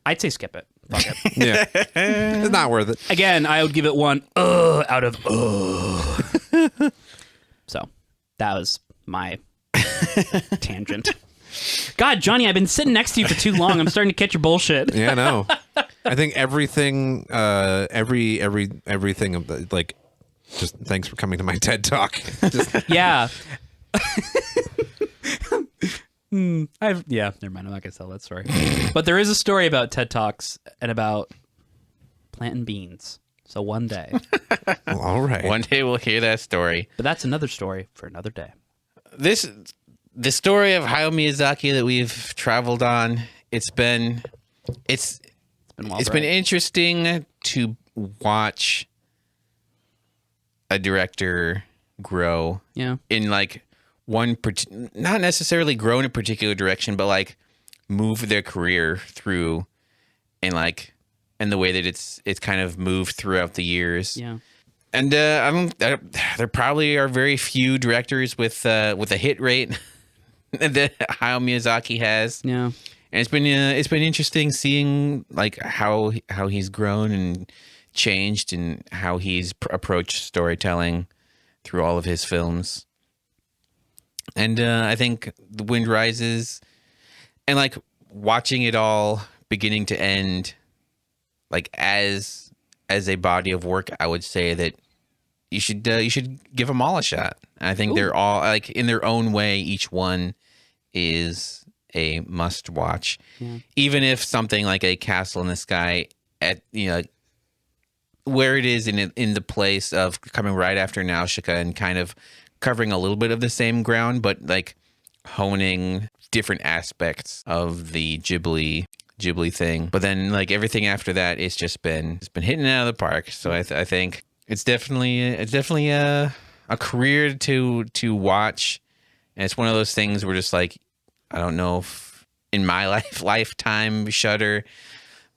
I'd say skip it. Fuck it. Yeah. It's not worth it. Again, I would give it one out of So that was my tangent. God, Johnny, I've been sitting next to you for too long. I'm starting to catch your bullshit. Yeah, I know. I think everything, everything of the, like, just thanks for coming to my TED Talk. Just, Yeah. Never mind. I'm not gonna tell that story. But there is a story about TED Talks and about planting beans. So one day, well, all right. One day we'll hear that story. but that's another story for another day. The story of Hayao Miyazaki that we've traveled on. It's been interesting to watch a director grow. Yeah. In like not necessarily grow in a particular direction, but like move their career through and the way that it's kind of moved throughout the years. Yeah. And there probably are very few directors with a hit rate that Hayao Miyazaki has. Yeah. And it's been interesting seeing like how he's grown and changed and how he's approached storytelling through all of his films. And I think The Wind Rises, and like watching it all beginning to end, like as a body of work, I would say that you should give them all a shot. I think they're all like in their own way. Each one is a must watch, even if something like A Castle in the Sky, at where it is in the place of coming right after Nausicaa and kind of covering a little bit of the same ground, but like honing different aspects of the Ghibli thing. But then like everything after that, it's been hitting it out of the park. So I think it's definitely a career to watch, and it's one of those things where just like I don't know if in my lifetime Shudder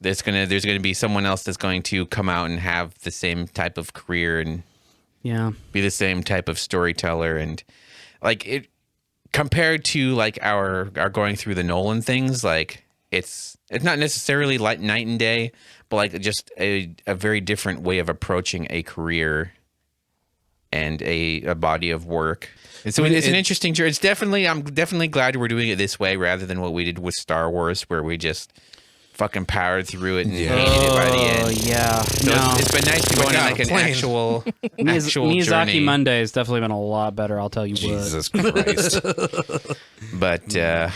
there's gonna be someone else that's going to come out and have the same type of career and be the same type of storyteller, and like it compared to like our going through the Nolan things, like it's not necessarily like night and day, but like just a very different way of approaching a career and a body of work. And so it's an interesting journey. I'm definitely glad we're doing it this way rather than what we did with Star Wars, where we just fucking powered through it and hated it by the end. Oh yeah. So it's been nice to go on like an actual Miyazaki journey. Monday has definitely been a lot better. I'll tell you Jesus Christ. But I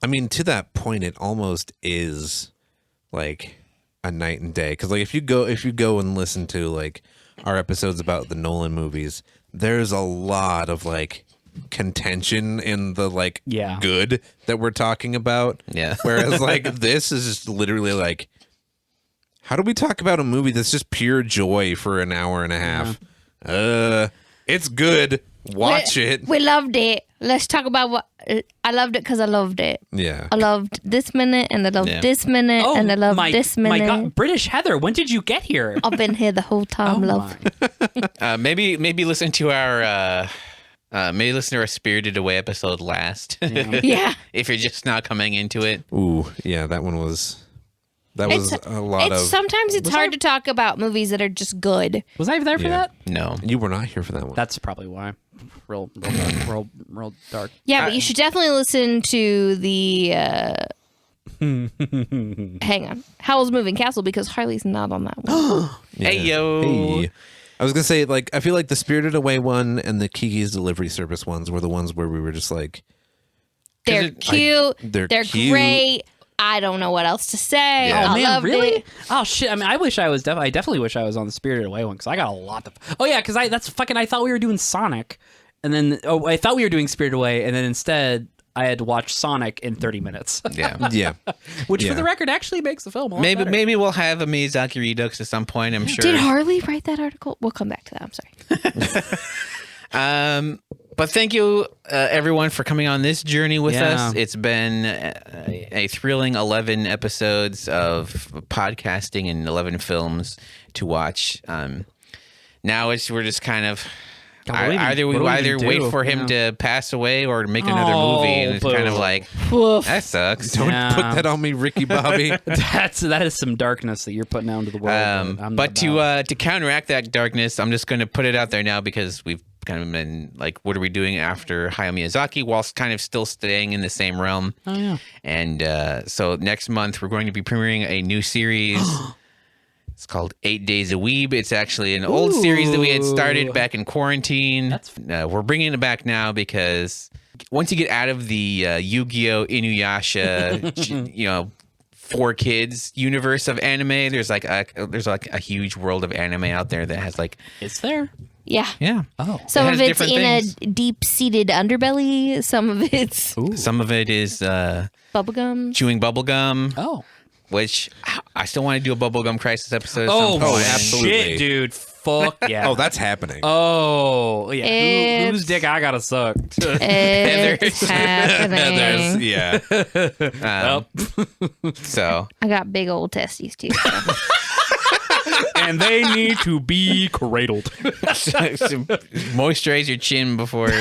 mean, to that point, it almost is like a night and day. Because like if you go and listen to like our episodes about the Nolan movies, there's a lot of like contention in the like good that we're talking about. Yeah. Whereas like this is just literally like, how do we talk about a movie that's just pure joy for an hour and a half? It's good. Watch it. We loved it. Let's talk about what I loved it because I loved it. Yeah. I loved this minute and I loved this minute and I loved this minute. My God, British Heather, when did you get here? I've been here the whole time, love. maybe listen to our Spirited Away episode last. Yeah. If you're just not coming into it. Ooh, yeah, that was a lot of. Sometimes it's hard to talk about movies that are just good. Was I there for that? No. You were not here for that one. That's probably why. Real dark. Yeah, but you should definitely listen to the. Hang on, Howl's Moving Castle, because Harley's not on that one. Hey yo. Hey. I was gonna say, like, I feel like the Spirited Away one and the Kiki's Delivery Service ones were the ones where we were just like, they're cute. They're cute. great. I don't know what else to say. Yeah. I loved really? it. Oh shit! I mean, I definitely wish I was on the Spirited Away one because I got a lot of. Oh yeah, because I thought we were doing Sonic, and then I thought we were doing Spirited Away, and then instead I had to watch Sonic in 30 minutes. Yeah. yeah, Which, for the record, actually makes the film a lot better. Maybe we'll have a Miyazaki Redux at some point. I'm sure. Did Harley write that article? We'll come back to that. I'm sorry. But thank you, everyone, for coming on this journey with us. It's been a thrilling 11 episodes of podcasting and 11 films to watch. Now we're just kind of either wait for him to pass away or make another movie, and it's kind of like that sucks. Don't put that on me, Ricky Bobby. that is some darkness that you're putting out into the world. But to counteract that darkness, I'm just going to put it out there now because we've kind of been like, what are we doing after Hayao Miyazaki, whilst kind of still staying in the same realm. Oh yeah. And so next month we're going to be premiering a new series. It's called 8 Days a Weeb. It's actually an old series that we had started back in quarantine. We're bringing it back now because once you get out of the Yu-Gi-Oh, Inuyasha, 4 kids universe of anime, there's like a huge world of anime out there that has like It's there. Yeah. yeah. Oh. Some It has of it's different in things. a deep-seated underbelly. Some of it's Some of it is bubblegum. chewing bubblegum, Oh. which I still want to do a bubblegum crisis episode. At Oh, some point. absolutely. shit, dude. Fuck yeah. Oh, that's happening. Oh, yeah. It's- Whose dick I gotta suck? It's happening. Yeah. So I got big old testes too. And they need to be cradled. moisturize your chin before.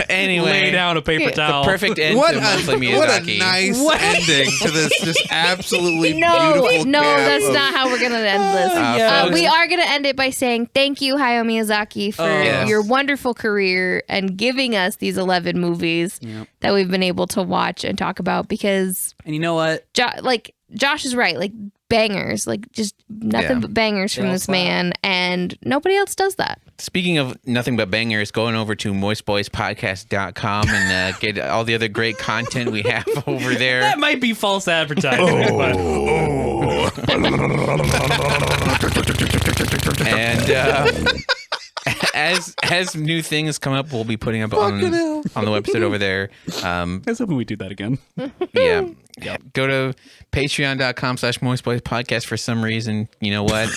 Anyway, Lay down a paper towel. perfect end What to monthly a, what a Miyazaki. nice ending to this just absolutely No, beautiful no, cast that's of- not how we're gonna end this. folks. We are gonna end it by saying thank you, Hayao Miyazaki, for yes. your wonderful career and giving us these 11 movies that we've been able to watch and talk about. Because, And you know what? Josh is right, like bangers, like just nothing Yeah. but bangers from They all this slap. man, and nobody else does that. Speaking of nothing but bangers, going over to moistboyspodcast.com and get all the other great content we have over there. That might be false advertising. But And as new things come up, we'll be putting up on the website over there. I was hoping we'd do that again. Yeah. Go to patreon.com/moistboyspodcast for some reason. You know what?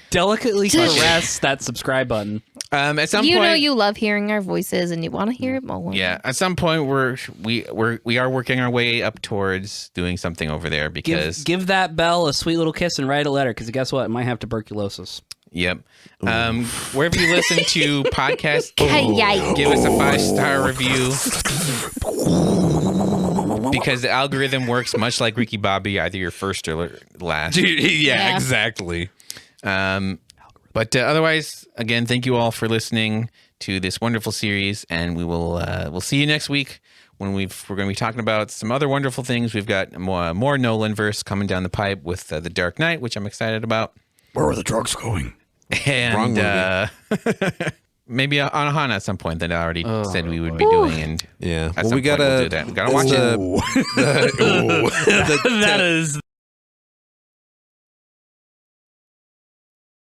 Delicately caress that subscribe button. At some You point, know you love hearing our voices and you want to hear it more. yeah. At some point, we are working our way up towards doing something over there because Give that bell a sweet little kiss and write a letter, because guess what? It might have tuberculosis. Yep. Wherever you listen to podcasts, Yikes. give us a 5-star review because the algorithm works much like Ricky Bobby, either you're first or last. Yeah. exactly. But otherwise, again, thank you all for listening to this wonderful series, and we will we'll see you next week when we're going to be talking about some other wonderful things. We've got more Nolan verse coming down the pipe with The Dark Knight, which I'm excited about. Where are the drugs going? And maybe on Hana at some point that I already said we would be doing. And Yeah. at Well, some we point gotta we'll do that. We gotta watch it. That is